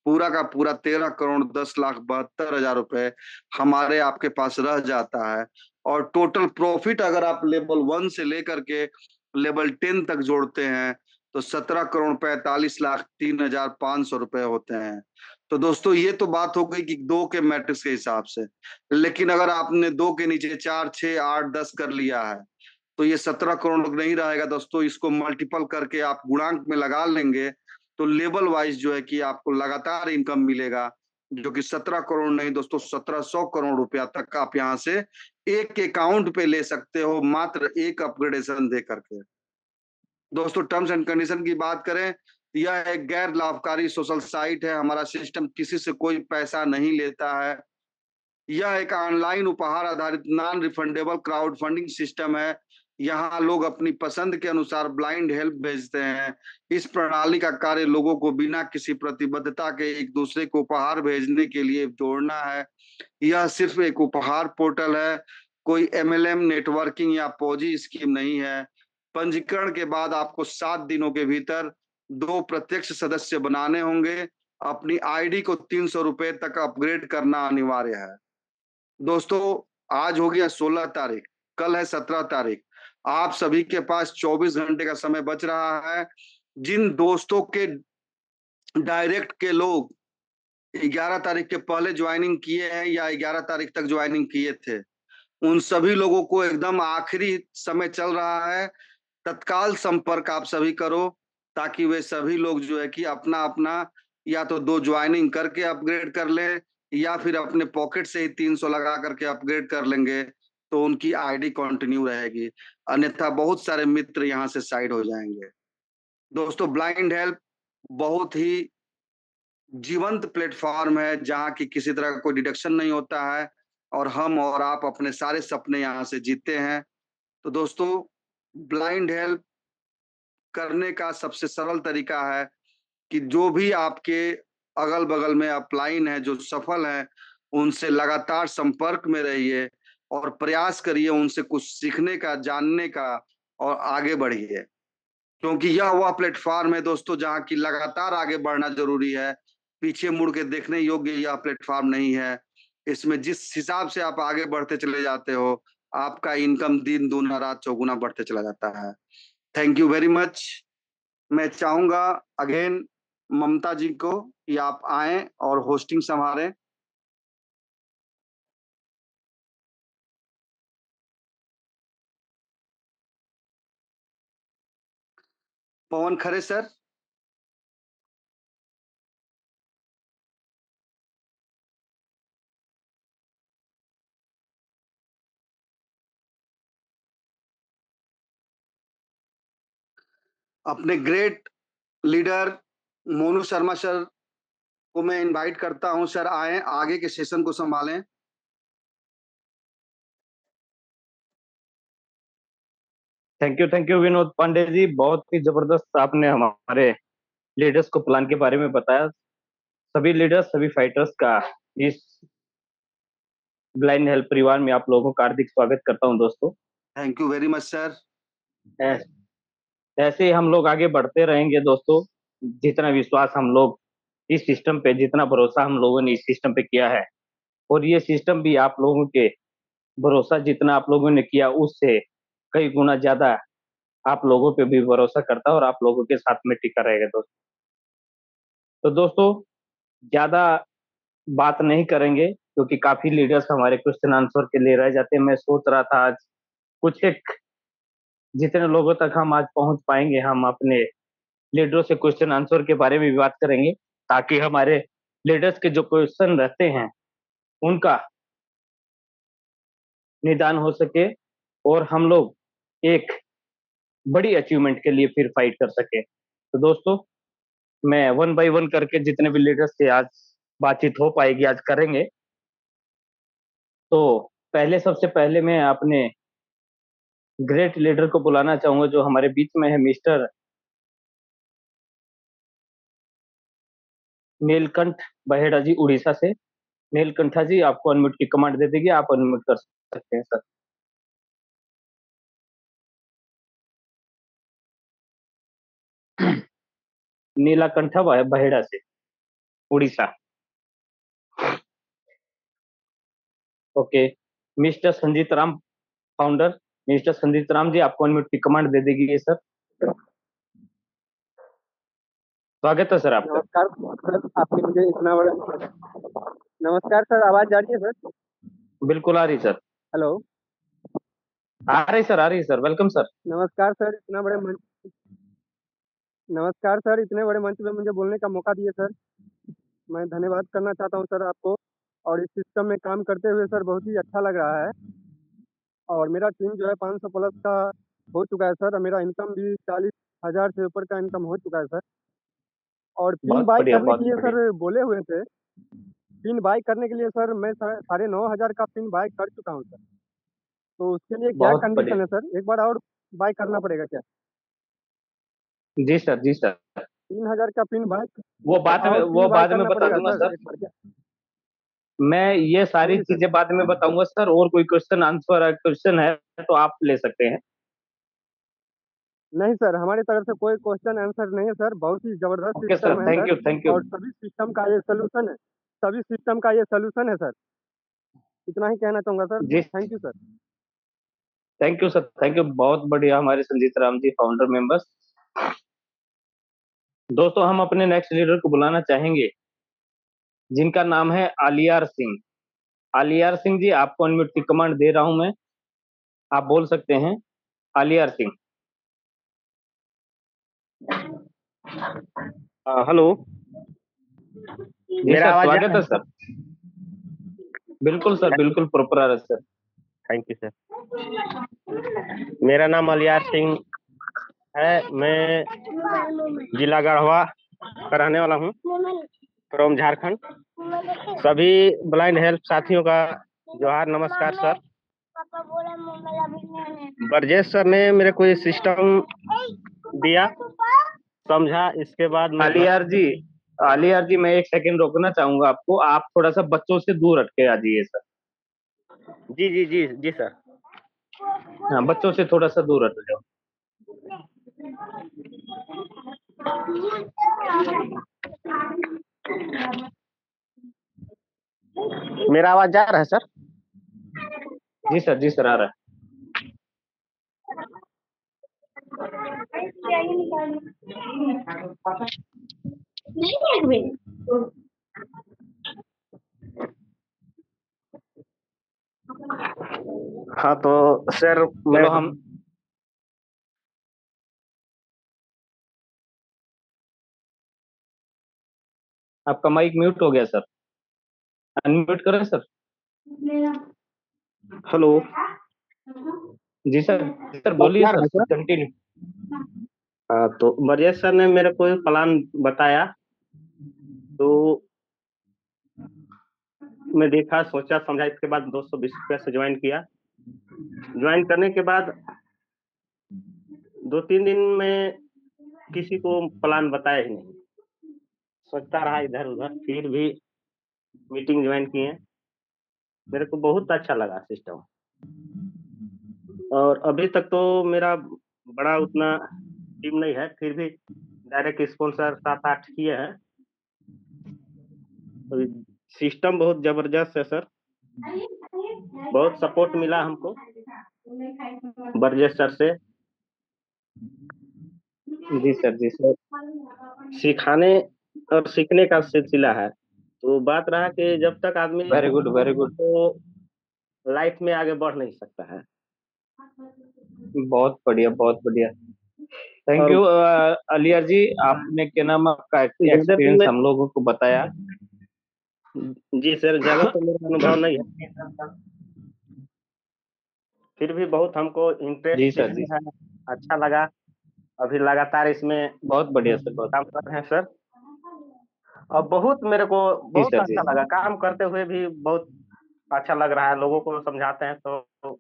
पूरा का पूरा 13,10,72,000 रुपए हमारे आपके पास रह जाता है। और टोटल प्रॉफिट अगर आप लेवल 1 से लेकर के लेवल 10 तक जोड़ते हैं, तो 17,45,03,500 रुपए होते हैं। तो दोस्तों ये तो बात हो गई कि 2 के मैट्रिक्स के हिसाब से, लेकिन अगर आपने 2 के नीचे 4, 6, 8, 10 कर लिया है तो ये 17 करोड़ नहीं रहेगा दोस्तों। इसको मल्टीपल करके आप गुणांक में लगा लेंगे तो लेवल वाइज जो है कि आपको लगातार इनकम मिलेगा, जो कि 17 करोड़ नहीं दोस्तों, 1700 करोड़ रुपया तक आप यहाँ से एक अकाउंट पे ले सकते हो, मात्र एक अपग्रेडेशन दे करके। दोस्तों टर्म्स एंड कंडीशन की बात करें, यह एक गैर लाभकारी सोशल साइट है। हमारा सिस्टम किसी से कोई पैसा नहीं लेता है। यह एक ऑनलाइन उपहार आधारित non refundable crowd funding system है। यहाँ लोग अपनी पसंद के अनुसार ब्लाइंड हेल्प भेजते हैं। इस प्रणाली का कार्य लोगों को बिना किसी प्रतिबद्धता के एक दूसरे को उपहार भेजने के लिए जोड़ना है। यह सिर्फ एक उपहार पोर्टल है, कोई एमएलएम नेटवर्किंग या पॉजी स्कीम नहीं है। पंजीकरण के बाद आपको 7 दिनों के भीतर 2 प्रत्यक्ष सदस्य बनाने होंगे। अपनी आईडी को 300 रुपए तक अपग्रेड करना अनिवार्य है। दोस्तों आज हो गया 16 तारीख, कल है 17 तारीख। आप सभी के पास 24 घंटे का समय बच रहा है। जिन दोस्तों के डायरेक्ट के लोग 11 तारीख के पहले ज्वाइनिंग किए हैं या 11 तारीख तक ज्वाइनिंग किए थे, उन सभी लोगों को एकदम आखिरी समय चल रहा है, तत्काल संपर्क आप सभी करो, ताकि वे सभी लोग जो है कि अपना अपना या तो 2 ज्वाइनिंग करके अपग्रेड कर ले या फिर अपने पॉकेट से ही 300 लगा करके अपग्रेड कर लेंगे तो उनकी आईडी कंटिन्यू रहेगी। अन्यथा बहुत सारे मित्र यहाँ से साइड हो जाएंगे। दोस्तों ब्लाइंड हेल्प बहुत ही जीवंत प्लेटफॉर्म है जहाँ की किसी तरह का कोई डिडक्शन नहीं होता है और हम और आप अपने सारे सपने यहाँ से जीते हैं। तो दोस्तों ब्लाइंड हेल्प करने का सबसे सरल तरीका है कि जो भी आपके अगल बगल में अपलाइन है जो सफल है, उनसे लगातार संपर्क में रहिए और प्रयास करिए उनसे कुछ सीखने का, जानने का और आगे बढ़िए, क्योंकि यह वह प्लेटफॉर्म है दोस्तों जहाँ की लगातार आगे बढ़ना जरूरी है। पीछे मुड़ के देखने योग्य यह प्लेटफॉर्म नहीं है। इसमें जिस हिसाब से आप आगे बढ़ते चले जाते हो, आपका इनकम दिन दूना रात चौगुना बढ़ते चला जाता है। Thank you very much. मैं चाहूंगा अगेन ममता जी को कि आप आए और होस्टिंग संभालें। पवन खरे सर। अपने great leader Monu Sharma sir को मैं इनवाइट करता हूं, सर आए आगे के सेशन को संभालें। थैंक यू विनोद पांडे जी, बहुत ही जबरदस्त आपने हमारे लीडर्स को प्लान के बारे में बताया। सभी लीडर्स, सभी फाइटर्स का इस ब्लाइंड हेल्प परिवार में आप लोगों का हार्दिक स्वागत करता हूं दोस्तों। Thank you very much sir. ऐ- ऐसे ही हम लोग आगे बढ़ते रहेंगे दोस्तों। जितना विश्वास हम लोग इस सिस्टम पे, जितना भरोसा हम लोगों ने इस सिस्टम पे किया है, और ये सिस्टम भी आप लोगों के भरोसा जितना आप लोगों ने किया उससे कई गुना ज्यादा आप लोगों पे भी भरोसा करता है और आप लोगों के साथ में टिका रहेगा दोस्तों। तो दोस्तों ज्यादा बात नहीं करेंगे क्योंकि काफी लीडर्स हमारे क्वेश्चन आंसर के लिए रह जाते हैं। मैं सोच रहा था आज कुछ एक जितने लोगों तक हम आज पहुंच पाएंगे, हम अपने लीडरों से क्वेश्चन आंसर के बारे में भी बात करेंगे, ताकि हमारे लीडर्स के जो क्वेश्चन रहते हैं उनका निदान हो सके और हम लोग एक बड़ी अचीवमेंट के लिए फिर फाइट कर सके। तो दोस्तों मैं वन बाय वन करके जितने भी लीडर्स से आज बातचीत हो पाएगी आज करेंगे। तो पहले, सबसे पहले मैं अपने ग्रेट लीडर को बुलाना चाहूंगा जो हमारे बीच में है, मिस्टर नीलकंठ बहेड़ा जी उड़ीसा से। नीलकंठा जी आपको अनम्यूट की कमांड दे देगी, आप अनम्यूट कर सकते हैं सर। नीलाकंठा बहेड़ा से Orissa. Okay. Mister Sanjeet Ram founder, mister Sanjeet Ram ji आपको अनम्यूट की कमांड दे देगी सर। स्वागत है सर आपका। नमस्कार सर, आपने मुझे इतना बड़ा नमस्कार सर, आवाज जा रही है सर? बिल्कुल आ रही सर। हेलो। आ रही सर, आ रही सर। Welcome sir. नमस्कार सर, नमस्कार सर, इतने बड़े मंच पे मुझे बोलने का मौका दिए सर। मैं धन्यवाद करना चाहता हूँ सर आपको। और इस सिस्टम में काम करते हुए सर बहुत ही अच्छा लग रहा है। और मेरा टीम जो है 500 प्लस का हो चुका है सर, और मेरा इनकम भी 40,000 से ऊपर का इनकम हो चुका है सर। और पिन बहुत बाई बढ़िया, करने बहुत के लिए बढ़िया। सर बोले हुए थे। पिन बाई करने के लिए सर मैं 9,500 का पिन बाई कर चुका हूँ सर। तो उसके लिए क्या बहुत बढ़िया। कंडीशन है सर, एक बार और बाई करना पड़ेगा क्या? जी सर, जी सर। 3,000 का पिन बाय और पिन वो बाय बाद में करना बता पड़ेगा दूंगा सर, सर। एक बार क्या? मैं ये जी सारी जी सर। चीजें बाद में बताऊंगा सर। और कोई क्वेश्चन है तो आप ले सकते हैं। नहीं सर, हमारी तरफ से कोई क्वेश्चन आंसर नहीं है सर, बहुत ही जबरदस्त ओके सर, सिस्टम है thank sir. You, thank you. और सभी सिस्टम का ये सोल्यूशन है सर। इतना ही कहना चाहूंगा sir, ji, thank you sir. Thank you sir, thank you. बहुत बढ़िया हमारे संजीत राम जी, फाउंडर मेंबर्स। दोस्तों, हम अपने नेक्स्ट लीडर को बुलाना चाहेंगे, जिनका नाम है आलियार सिंह। आलियार सिंह जी, आपको अनम्यूट की कमांड दे रहा हूं मैं। आप बोल सकते हैं। आलियार सिंह। हेलो। जी मेरा सर, आवाज जा स्वागत रहा है है सर। सर? बिल्कुल सर, बिल्कुल प्रॉपर आ रहा है सर। Thank you sir. मेरा नाम अलियार सिंह है। मैं जिला गढ़वा का रहने वाला हूँ, फ्रॉम झारखंड। सभी ब्लाइंड हेल्प साथियों का जोहार, नमस्कार सर। ब्रजेश सर ने मेरे को ये सिस्टम दिया, समझा, इसके बाद मैं आलियार जी, आलियार जी, मैं एक सेकंड रोकना चाहूंगा आपको। आप थोड़ा सा बच्चों से दूर हट के आ जाइए सर। जी जी जी जी सर। हाँ, बच्चों से थोड़ा सा दूर हट जाओ। मेरा आवाज जा रहा है सर? जी सर, जी सर, आ रहा है। हाँ तो सर मैं चलो हम आपका माइक म्यूट हो गया सर। अनम्यूट करें सर। हेलो। जी सर, सर अब बोलिए जा रहा सर, है सर? कंटिन्यू। हाँ तो ब्रजेश सर ने मेरे को प्लान बताया, तो मैं देखा, सोचा, समझा, इसके बाद 220 रुपया से ज्वाइन किया। ज्वाइन करने के बाद 2-3 दिन में किसी को प्लान बताया ही नहीं, सोचता रहा इधर उधर, फिर भी मीटिंग ज्वाइन किए। मेरे को बहुत अच्छा लगा सिस्टम। और अभी तक तो मेरा बड़ा उतना टीम नहीं है, फिर भी डायरेक्ट स्पॉन्सर 7-8 किए हैं। तो सिस्टम बहुत जबरदस्त है सर, बहुत सपोर्ट मिला हमको बरजेश सर से। जी सर, जी सर। सिखाने और सीखने का सिलसिला है। तो बात रहा कि जब तक आदमी वेरी गुड, वेरी गुड। तो लाइफ में आगे बढ़ नहीं सकता है। बहुत बढ़िया, बहुत बढ़िया। थैंक और यू अलियार जी। आपने क्या नाम, आपका ज्यादा तो एक्सपीरियंस मैं हम लोगों को बताया। जी सर, ज्यादा तो मेरा अनुभव नहीं है, फिर भी बहुत हमको जी इंटरेस्ट सर, जी इसमें है, सर। अच्छा लगा। अभी लगातार इसमें बहुत बढ़िया सर, बहुत काम कर रहे हैं सर। और बहुत मेरे को जी बहुत सर, जी अच्छा सर। लगा, काम करते हुए भी बहुत अच्छा लग रहा है। लोगों को समझाते हैं तो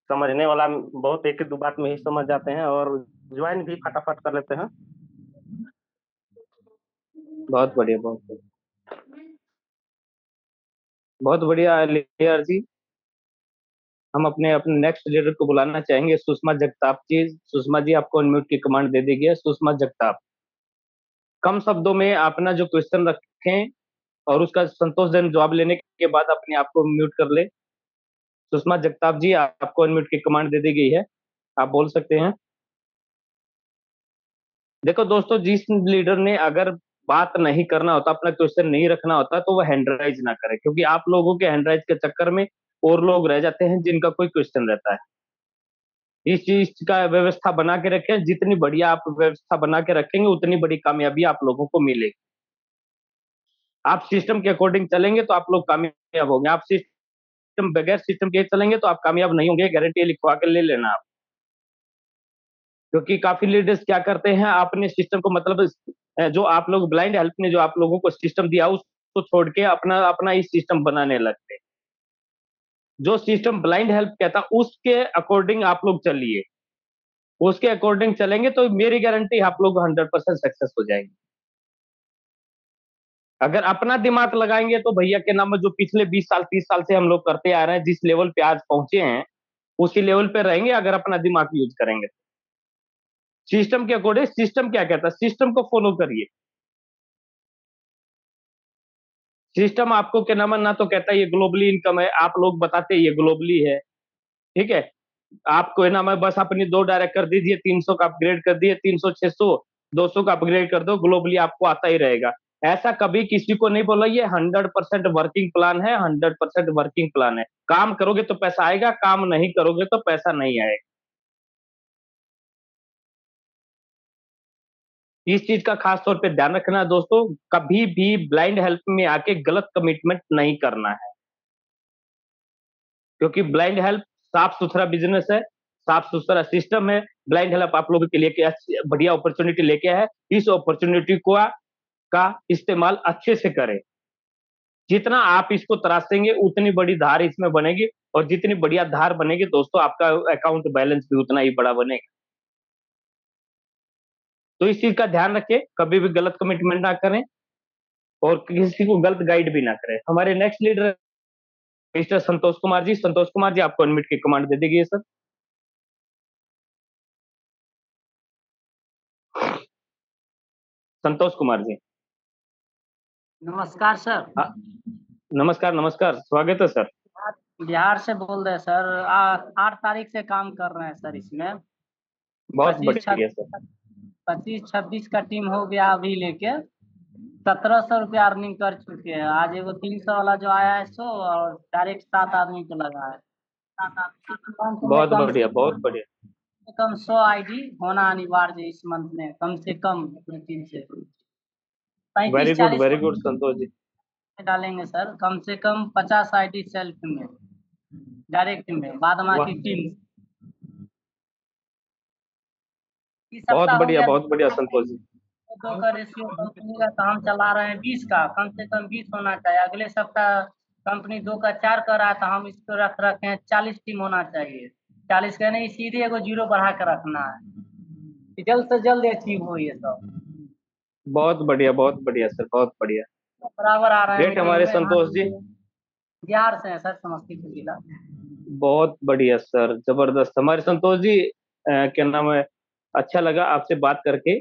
समझने वाला बहुत एक ही दो बात में ही समझ जाते हैं, और ज्वाइन भी फटाफट कर लेते हैं। बहुत बढ़िया, बहुत बढ़िया। बहुत बढ़िया अलियार जी। हम अपने अपने नेक्स्ट लीडर को बुलाना चाहेंगे, सुषमा जगताप जी। सुषमा जी, आपको अनम्यूट की कमांड दे दी गई है। सुषमा जगताप, कम शब्दों में अपना जो क्वेश्चन रखें और उसका संतोषजनक जवाब लेने के बाद अपने आप को म्यूट कर ले। सुषमा जगताप जी, आपको अनम्यूट की कमांड दे दी गई है। आप बोल सकते हैं। देखो दोस्तों, जिस लीडर ने अगर बात नहीं करना होता, अपना क्वेश्चन नहीं रखना होता, तो वो हैंडराइज ना करे, क्योंकि आप लोगों के हैंडराइज के चक्कर में और लोग रह जाते हैं जिनका कोई क्वेश्चन रहता है। इस चीज का व्यवस्था बना के रखें, जितनी बढ़िया आप व्यवस्था बना के रखेंगे उतनी बड़ी कामयाबी आप लोगों को मिलेगी। आप सिस्टम के अकॉर्डिंग चलेंगे तो आप लोग कामयाब होंगे, आप सिस्टम बगैर सिस्टम के चलेंगे तो आप कामयाब नहीं होंगे, गारंटी लिखवा के ले लेना आप। क्योंकि काफी लीडर्स क्या करते हैं, अपने सिस्टम को मतलब जो आप लोग ब्लाइंड हेल्प ने जो आप लोगों को सिस्टम दिया उसको छोड़ के अपना अपना ही सिस्टम बनाने लगते हैं। जो सिस्टम ब्लाइंड हेल्प कहता उसके अकॉर्डिंग आप लोग चलिए, उसके अकॉर्डिंग चलेंगे तो मेरी गारंटी आप लोग 100% सक्सेस हो जाएंगे। अगर अपना दिमाग लगाएंगे तो भैया के नाम जो पिछले 20 साल 30 साल से हम लोग करते आ रहे हैं, जिस लेवल पे आज पहुंचे हैं उसी लेवल पे रहेंगे अगर अपना दिमाग यूज करेंगे। सिस्टम के अकॉर्डिंग, सिस्टम क्या कहता है, सिस्टम को फॉलो करिए। सिस्टम आपको क्या नाम है, ना तो कहता है ये ग्लोबली इनकम है, आप लोग बताते हैं ये ग्लोबली है, ठीक है। आपको है नाम है बस अपनी 2 डायरेक्ट कर दीजिए, 300 का अपग्रेड कर दिए, 300 600 200 का अपग्रेड कर दो, ग्लोबली आपको आता ही रहेगा। ऐसा कभी किसी को नहीं बोला, ये 100% वर्किंग प्लान है, 100% वर्किंग प्लान है। काम करोगे तो पैसा आएगा, काम नहीं करोगे तो पैसा नहीं आएगा। इस चीज का खास तौर पे ध्यान रखना है दोस्तों, कभी भी ब्लाइंड हेल्प में आके गलत कमिटमेंट नहीं करना है, क्योंकि ब्लाइंड हेल्प साफ सुथरा बिजनेस है, साफ सुथरा सिस्टम है। ब्लाइंड हेल्प आप लोगों के लिए बढ़िया अपॉर्चुनिटी लेके आया है, इस अपॉर्चुनिटी को का इस्तेमाल अच्छे से करें। जितना आप इसको तराशेंगे उतनी बड़ी धार इसमें बनेगी, और जितनी बढ़िया धार बनेगी दोस्तों आपका अकाउंट बैलेंस भी उतना ही बड़ा बनेगा। तो इस चीज का ध्यान रखें, कभी भी गलत कमिटमेंट ना करें और किसी को गलत गाइड भी ना करें। हमारे next leader mister Santosh Kumar ji. Santosh Kumar ji, आपको अनम्यूट की कमांड दे देगी सर। संतोष कुमार जी। नमस्कार सर। हाँ, नमस्कार नमस्कार, स्वागत है सर। बिहार से बोल रहे हैं सर। 8 तारीख से काम कर रहे हैं सर इसमें। बहुत 25 बढ़िया सर। 26 का टीम हो गया अभी लेके 1700 रुपया अर्निंग कर चुके हैं। आज एगो 300 वाला जो आया है सो, और डायरेक्ट 7 आदमी को लगा है। इस मंथ में बहुत बढ़िया, बहुत बढ़िया। कम 100 आईडी होना अनिवार्य है इस मंथ में, कम से कम 3 से 35-40 वेरी गुड संतोष जी। डालेंगे सर। कम से कम 50 आईडी सेल्फ में, डायरेक्ट में, बाद बाकी टीम। बहुत बढ़िया, बहुत बढ़िया संतोष जी। 2 का रेशियो कंपनी का काम चला रहे हैं 20 का, कम से कम 20 होना चाहिए। अगले सप्ताह कंपनी 2 का 4 कर रहा है तो हम इसको रख रखे हैं 40 टीम होना चाहिए। 40 का नहीं, सीधे एगो 0 बढ़ा कर रखना है, जल्द से जल्द अचीव हो ये सब। बहुत बढ़िया सर, बहुत बढ़िया। बराबर आ रहे हैं ग्रेट हमारे मीटिंग में। संतोष जी। बिहार से है सर, समस्तीपुर जिला। बहुत बढ़िया सर, जबरदस्त हमारे संतोष जी। क्या नाम है, अच्छा लगा आपसे बात करके।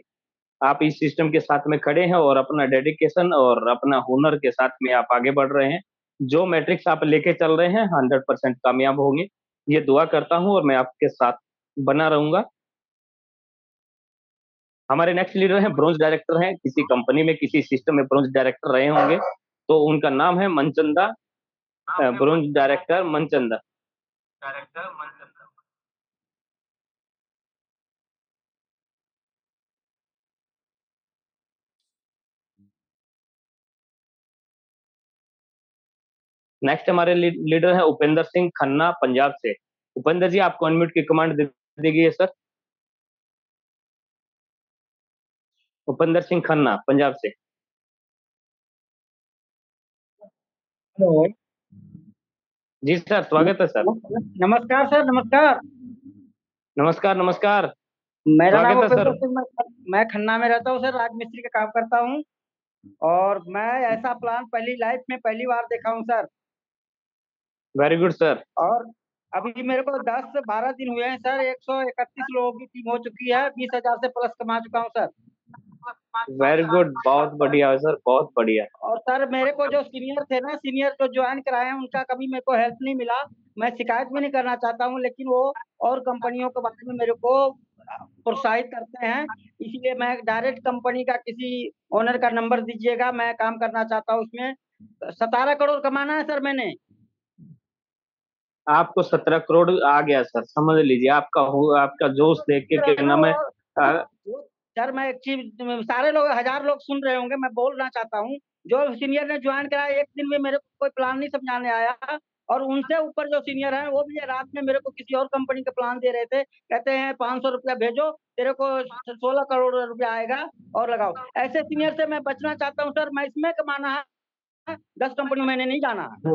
आप इस सिस्टम के साथ में खड़े हैं और अपना डेडिकेशन और अपना हुनर के साथ में आप आगे बढ़ रहे हैं। जो मैट्रिक्स आप लेके चल रहे हैं 100% कामयाब होंगे, ये दुआ करता हूं और मैं आपके साथ बना रहूंगा। हमारे नेक्स्ट लीडर हैं, ब्रोंज डायरेक्टर हैं, किसी कंपनी में किसी सिस्टम में ब्रोंज डायरेक्टर रहे होंगे, तो उनका नाम है Manchanda. Bronze director Manchanda. Next हमारे लीडर हैं उपेंद्र सिंह खन्ना, पंजाब से। उपेंद्र जी, आपको अनम्यूट की कमांड दे देगी सर। उपेंद्र सिंह खन्ना, पंजाब से। हेलो। जी सर, स्वागत है सर। नमस्कार सर, नमस्कार। नमस्कार नमस्कार, मेरा नाम स्वागत है उपेंद्र सर। सिंह, मैं खन्ना में रहता हूँ सर, राज मिस्त्री का काम करता हूँ। और मैं ऐसा प्लान पहली लाइफ में पहली बार देखा हूँ सर। Very good sir. और अभी मेरे को 10 से 12 दिन हुए हैं सर। 131 लोगों की टीम हो चुकी है, 20,000 से प्लस कमा चुका हूँ सर। वेरी गुड, बहुत बढ़िया है सर, बहुत बढ़िया। और सर मेरे को जो सीनियर थे ना, सीनियर जो ज्वाइन कराए हैं, उनका कभी मेरे को हेल्प नहीं मिला। मैं शिकायत भी नहीं करना चाहता हूँ, लेकिन वो और कंपनियों के बारे में मेरे को प्रोत्साहित करते हैं। इसलिए मैं डायरेक्ट कंपनी का किसी ओनर का नंबर दीजिएगा, मैं काम करना चाहता हूँ उसमें। 17 करोड़ कमाना है सर मैंने। आपको 17 करोड़ आ गया सर, समझ लीजिए। आपका जोश देख के क्या नाम है। और आ, वो सर मैं एक चीज, सारे लोग, हजार लोग सुन रहे होंगे, मैं बोलना चाहता हूँ। जो सीनियर ने ज्वाइन कराया, एक दिन में मेरे को कोई प्लान नहीं समझाने आया। और उनसे ऊपर जो सीनियर है, वो भी रात में मेरे को किसी और कंपनी का प्लान दे रहे थे। कहते हैं 500 रुपया भेजो, तेरे को 16 करोड़ रुपया आएगा और लगाओ। ऐसे सीनियर से मैं बचना चाहता हूँ सर। मैं इसमें कमाना है, 10 कंपनी मैंने नहीं जाना है।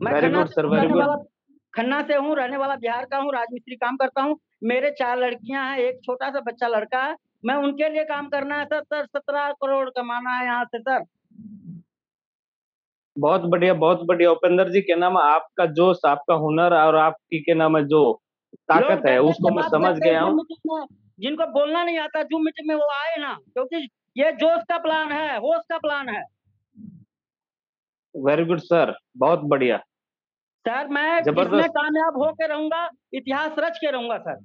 मैं वेरी खन्ना गुड से सर, हूँ, वेरी रहने गुड। वाला खन्ना से हूँ, रहने वाला बिहार का हूँ, राजमिस्त्री काम करता हूँ। मेरे 4 लड़कियां हैं, एक छोटा सा बच्चा लड़का है। मैं उनके लिए काम करना है सर। 17 करोड़ कमाना है यहाँ से सर। बहुत बढ़िया, बहुत बढ़िया उपेंद्र जी। क्या नाम है, आपका जोश, आपका हुनर और आपकी क्या नाम है जो लोग ताकत है, डर डर उसको के मैं बात समझ करते हैं गया जूम हूँ। मीटिंग में। जिनको बोलना नहीं आता जूम मीटिंग में, वो आए ना, क्योंकि ये जोश का प्लान है, होश का प्लान है। वेरी गुड सर, बहुत बढ़िया, सर मैं इसमें जबरदस्त। कामयाब होके रहूंगा, इतिहास रच के रहूंगा sir.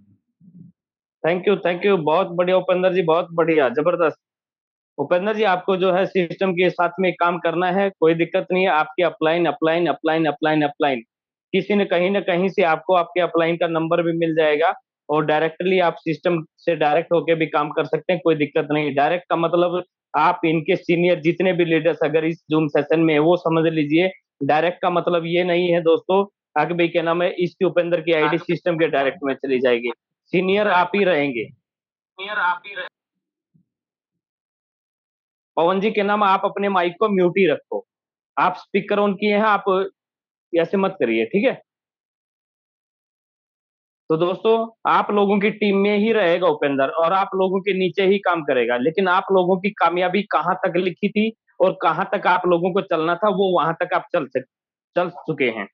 Thank you, thank you, बहुत बढ़िया उपेंद्र जी, बहुत बढ़िया, जबरदस्त। उपेंद्र जी, आपको जो है सिस्टम के साथ में काम करना है, कोई दिक्कत नहीं है। आपके upline upline upline upline upline किसी ने कहीं ना कहीं से आपको आपके अपलाइन का नंबर भी मिल जाएगा। और डायरेक्टली आप सिस्टम से डायरेक्ट होके भी काम कर सकते हैं, कोई दिक्कत नहीं। डायरेक्ट का मतलब आप इनके सीनियर जितने भी लीडर्स अगर इस जूम सेशन में है, वो समझ लीजिए। डायरेक्ट का मतलब ये नहीं है दोस्तों, आगे भी क्या नाम है, इसकी उपेंद्र की आईडी सिस्टम के डायरेक्ट में चली जाएगी। सीनियर आप ही रहेंगे। पवन जी, के नाम आप अपने माइक को म्यूट ही रखो। आप स्पीकर ऑन किए हैं, आप ऐसे मत करिए, ठीक है। तो दोस्तों, आप लोगों की टीम में ही रहेगा उपेंद्र, और आप लोगों के नीचे ही काम करेगा। लेकिन आप लोगों की कामयाबी कहाँ तक लिखी थी और कहाँ तक आप लोगों को चलना था, वो वहां तक आप चल चुके हैं।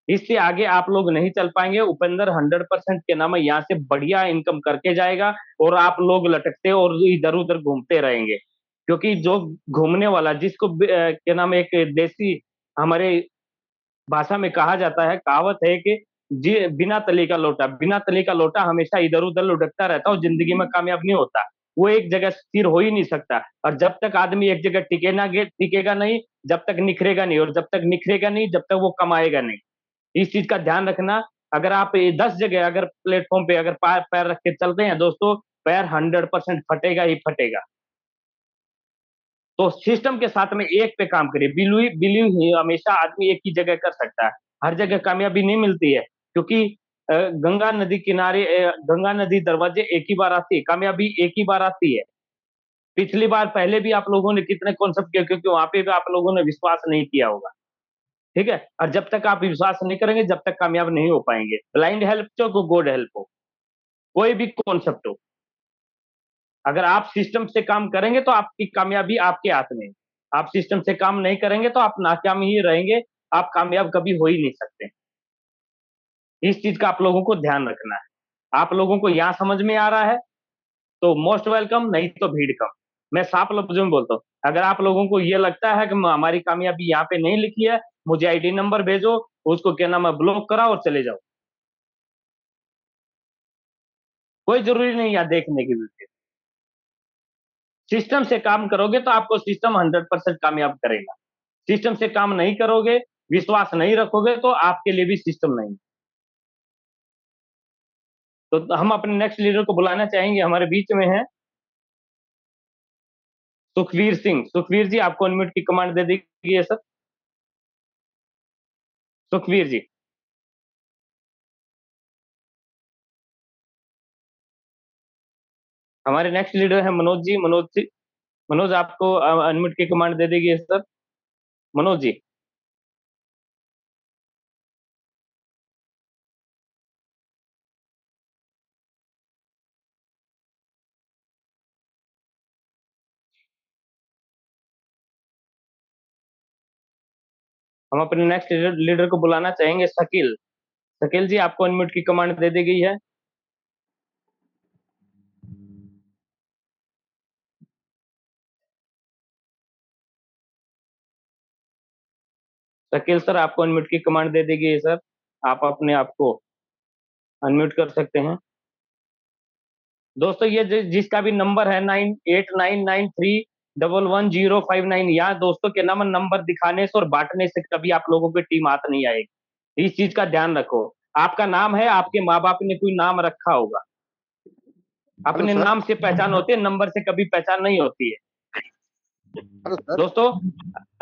इससे आगे आप लोग नहीं चल पाएंगे। उपेंद्र 100% के नाम है यहाँ से बढ़िया इनकम करके जाएगा, और आप लोग लटकते और इधर उधर घूमते रहेंगे। क्योंकि जो घूमने वाला, जिसको क्या नाम है, एक देसी हमारे भाषा में कहा जाता है, कहावत है कि जी, बिना तली का लोटा हमेशा इधर उधर लुढ़कता रहता है और जिंदगी में कामयाब नहीं होता। वो एक जगह स्थिर हो ही नहीं सकता। और जब तक आदमी एक जगह टिकेगा नहीं, जब तक निखरेगा नहीं, और जब तक निखरेगा नहीं, जब तक वो कमाएगा नहीं। इस चीज का ध्यान रखना। अगर आप 10 जगह अगर प्लेटफॉर्म पे अगर पैर रख के चलते हैं दोस्तों, पैर 100% फटेगा ही फटेगा। तो सिस्टम के साथ में एक पे काम करिए। बिलीव बिलीव ही हमेशा आदमी एक ही जगह कर सकता है, हर जगह कामयाबी नहीं मिलती है। क्योंकि गंगा नदी किनारे, गंगा नदी दरवाजे एक ही बार आती है, कामयाबी एक ही बार आती है। पिछली बार पहले भी आप लोगों ने कितने कॉन्सेप्ट किए, क्योंकि वहां पे भी आप लोगों ने विश्वास नहीं किया होगा, ठीक है। और जब तक आप विश्वास नहीं करेंगे, जब तक कामयाब नहीं हो पाएंगे। ब्लाइंड हेल्प हो, गॉड हेल्प हो, कोई भी कॉन्सेप्ट हो, अगर आप सिस्टम से काम करेंगे तो आपकी कामयाबी आपके हाथ में है। आप सिस्टम से काम नहीं करेंगे तो आप नाकाम ही रहेंगे। आप कामयाब कभी हो ही नहीं सकते। इस चीज का आप लोगों को ध्यान रखना है। आप लोगों को यहाँ समझ में आ रहा है तो मोस्ट वेलकम, नहीं तो भीड़ कम। मैं साफ लफ्जों में बोलता हूँ। अगर आप लोगों को ये लगता है कि हमारी कामयाबी यहाँ पे नहीं लिखी है, मुझे आईडी नंबर भेजो, उसको क्या नाम है, ब्लॉक कराओ और चले जाओ। कोई जरूरी नहीं है देखने की भी। सिस्टम से काम करोगे तो आपको सिस्टम 100% कामयाब करेगा। सिस्टम से काम नहीं करोगे, विश्वास नहीं रखोगे, तो आपके लिए भी सिस्टम नहीं। तो हम अपने नेक्स्ट लीडर को बुलाना चाहेंगे, हमारे बीच में है सुखवीर सिंह। सुखवीर जी, आपको अनम्यूट की कमांड दे दीजिए सर। सुखवीर जी। हमारे नेक्स्ट लीडर है मनोज जी। मनोज जी, मनोज आपको अनम्यूट की कमांड दे देगी सर। मनोज जी। हम अपने नेक्स्ट लीडर को बुलाना चाहेंगे शकील। शकील जी, आपको अनम्यूट की कमांड दे दी गई है। शकील सर आपको अनम्यूट की कमांड दे देगी सर, आप अपने आप को अनम्यूट कर सकते हैं। दोस्तों ये जिसका भी नंबर है 9899311059, यहाँ दोस्तों के नाम नंबर दिखाने से और बांटने से कभी आप लोगों की टीम हाथ नहीं आएगी। इस चीज का ध्यान रखो। आपका नाम है, आपके माँ बाप ने कोई नाम रखा होगा, अपने सर। नाम से पहचान होती है, नंबर से कभी पहचान नहीं होती है। Hello sir. दोस्तों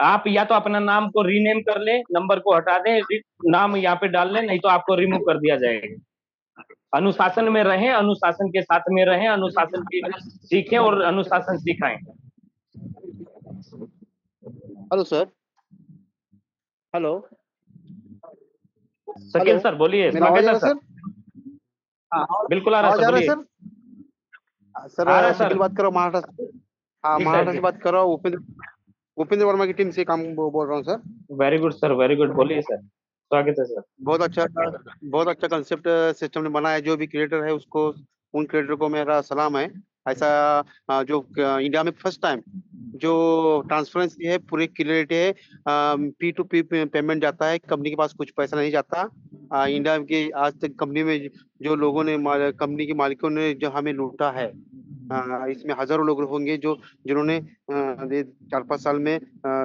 आप या तो अपना नाम को रीनेम कर ले, नंबर को हटा दें, नाम यहाँ पे डाल लें, नहीं तो आपको रिमूव कर दिया जाएगा। अनुशासन में रहें, अनुशासन के साथ में रहें, अनुशासन की सीखें और अनुशासन सिखाएं। Hello sir. Hello Shakeel sir बोलिए। मेरा आवाज आ स्वागत रहा है है सर। सर? बिल्कुल आ रहा है आवाज सर, आ रहा है बोलिए। सर? सर आ रहा है सर। शकील बात कर रहा हूँ महाराष्ट्र से। हाँ, जी सर महाराष्ट्र जी। से बात कर रहा हूँ। उपेंद्र वर्मा की टीम से काम बोल रहा हूँ sir. Very good sir, very good, बोलिए सर, स्वागत है सर। बहुत अच्छा कंसेप्ट सिस्टम ने बनाया है। जो भी क्रिएटर है उसको, उन क्रिएटर को मेरा सलाम है। ऐसा जो इंडिया में फर्स्ट टाइम जो ट्रांसपेरेंसी है, पूरी क्लियरिटी है, पी टू पी पेमेंट जाता है, कंपनी के पास कुछ पैसा नहीं जाता। इंडिया के आज तक कंपनी में जो लोगों ने, कंपनी के मालिकों ने जो हमें लूटा है, इसमें हजारों लोग होंगे जो जिन्होंने ये 4-5 साल में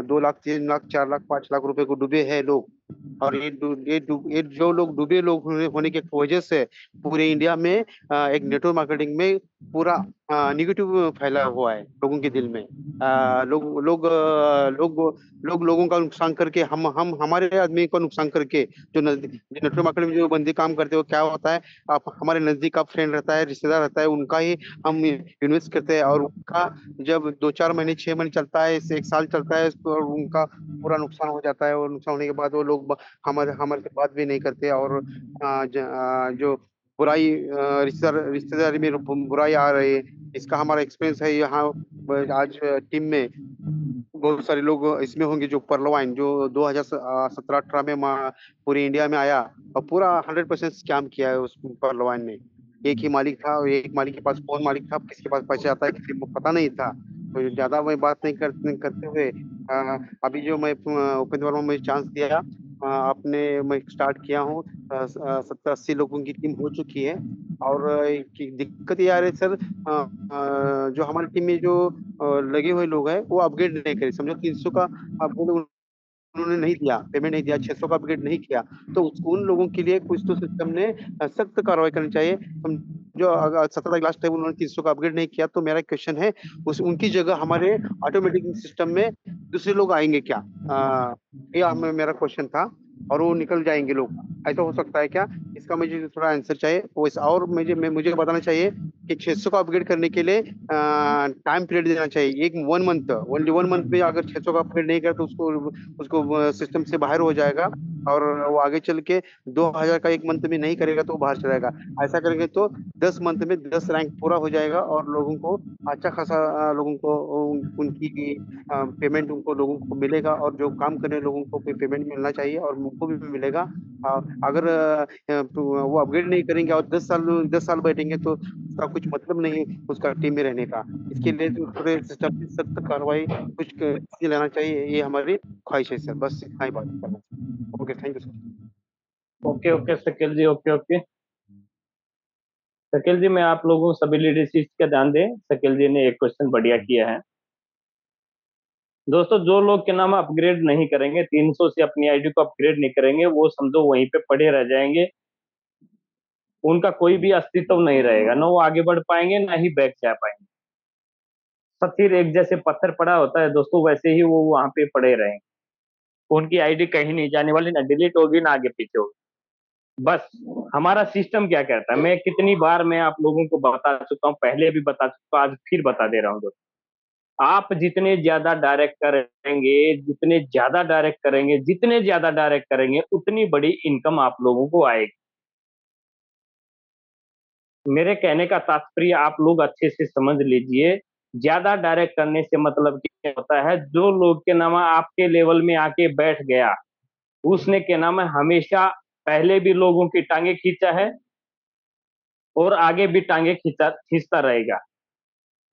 2 लाख, 3 लाख, 4 लाख, 5 लाख रुपए को डूबे हैं लोग। और ये जो लोग डूबे लोग होने की वजह से पूरे इंडिया में एक नेटवर्क मार्केटिंग में पूरा निगेटिव फैला हुआ है लोगों के दिल में। लोगों का नुकसान करके, हम हमारे आदमी को नुकसान करके, जो नेटवर्क मार्केटिंग में जो बंदे काम करते हैं, वो क्या होता है, आप हमारे नजदीक का फ्रेंड रहता है, रिश्तेदार रहता है, उनका ही हम इन्वेस्ट करते हैं, और उनका जब 2-4 महीने, 6 महीने चलता है, एक साल चलता है, तो उनका पूरा नुकसान हो जाता है। और नुकसान होने के बाद वो लोग हमारे हमारे से बात भी नहीं करते। और जो बुराई, रिश्तेदारी में बुराई आ रही है, इसका हमारा एक्सपीरियंस है यहाँ। आज टीम में बहुत सारे लोग इसमें होंगे जो परलवाइन, जो 2017-18 में पूरे इंडिया में आया और पूरा 100% स्कैम किया है उस परलवाइन ने। एक ही मालिक था, और एक मालिक के पास कौन मालिक था, किसके पास पैसे आता है, किसी को पता नहीं था। तो ज्यादा मैं बात नहीं करते हुए, अभी जो मैं उपेंद्र वर्मा में चांस दिया, अपने मैं स्टार्ट किया हूँ, 70-80 लोगों की टीम हो चुकी है। और दिक्कत ये आ रही है सर, जो हमारी टीम में जो लगे हुए लोग हैं, वो अपग्रेड नहीं करे। समझो 300 का अपग्रेड उन्होंने नहीं दिया, पेमेंट नहीं दिया, 600 का अपग्रेड नहीं किया, तो उन लोगों के लिए कुछ तो सिस्टम ने सख्त कार्रवाई करनी चाहिए। जो अगर 17 लास्ट टाइम उन्होंने 300 का अपग्रेड नहीं किया, तो मेरा क्वेश्चन है, उस उनकी जगह हमारे ऑटोमेटिक सिस्टम में दूसरे लोग आएंगे क्या? ये मेरा क्वेश्चन था। और वो निकल जाएंगे लोग, ऐसा हो सकता है क्या? इसका मुझे थोड़ा आंसर चाहिए। और मुझे बताना चाहिए कि 600 का अपग्रेड करने के लिए टाइम पीरियड देना चाहिए, एक 1 मंथ, ओनली 1 मंथ में अगर 600 का अपग्रेड नहीं करे तो उसको सिस्टम से बाहर हो जाएगा। और वो आगे चल के 2000 का 1 मंथ में नहीं करेगा तो वो बाहर चलेगा। ऐसा करेंगे तो 10 मंथ में 10 रैंक पूरा हो जाएगा, और लोगों को अच्छा खासा, लोगों को उनकी पेमेंट उनको लोगों को मिलेगा, और जो काम करने लोगों को भी पेमेंट मिलना चाहिए, और उनको भी मिलेगा। अगर वो अपग्रेड नहीं करेंगे और 10 साल बैठेंगे, तो उसका कुछ मतलब नहीं उसका टीम में रहने का। इसके लिए तो थोड़े सिस्टम की सख्त कार्रवाई कुछ लेना चाहिए, ये हमारी ख्वाहिश है सर। बस इतना ही बात करना। Okay, thank you sir. Okay okay Shakeel ji, okay okay Shakeel ji, मैं आप लोगों सभी लीडरशिप का ध्यान दें। शकील जी ने एक क्वेश्चन बढ़िया किया है। दोस्तों जो लोग के नाम अपग्रेड नहीं करेंगे, 300 से अपनी आईडी को अपग्रेड नहीं करेंगे, वो समझो वहीं पे पड़े रह जाएंगे। उनका कोई भी अस्तित्व नहीं रहेगा, ना वो आगे बढ़ पाएंगे, ना ही बैक जा पाएंगे। सतीर एक जैसे पत्थर पड़ा होता है दोस्तों, वैसे ही वो वहां पे पड़े रहेंगे। उनकी आईडी कहीं नहीं जाने वाली, ना डिलीट होगी, ना आगे पीछे होगी। बस हमारा सिस्टम क्या कहता है, मैं कितनी बार मैं आप लोगों को बता चुका हूँ, पहले भी बता चुका हूँ, आज फिर बता दे रहा हूँ दोस्तों। आप जितने ज्यादा डायरेक्ट करेंगे, जितने ज्यादा डायरेक्ट करेंगे, उतनी बड़ी इनकम आप लोगों को आएगी। मेरे कहने का तात्पर्य आप लोग अच्छे से समझ लीजिए। ज्यादा डायरेक्ट करने से मतलब क्या होता है, जो लोग के नाम आपके लेवल में आके बैठ गया, उसने के नाम हमेशा पहले भी लोगों की टांगे खींचा है और आगे भी टांगे खींचता रहेगा।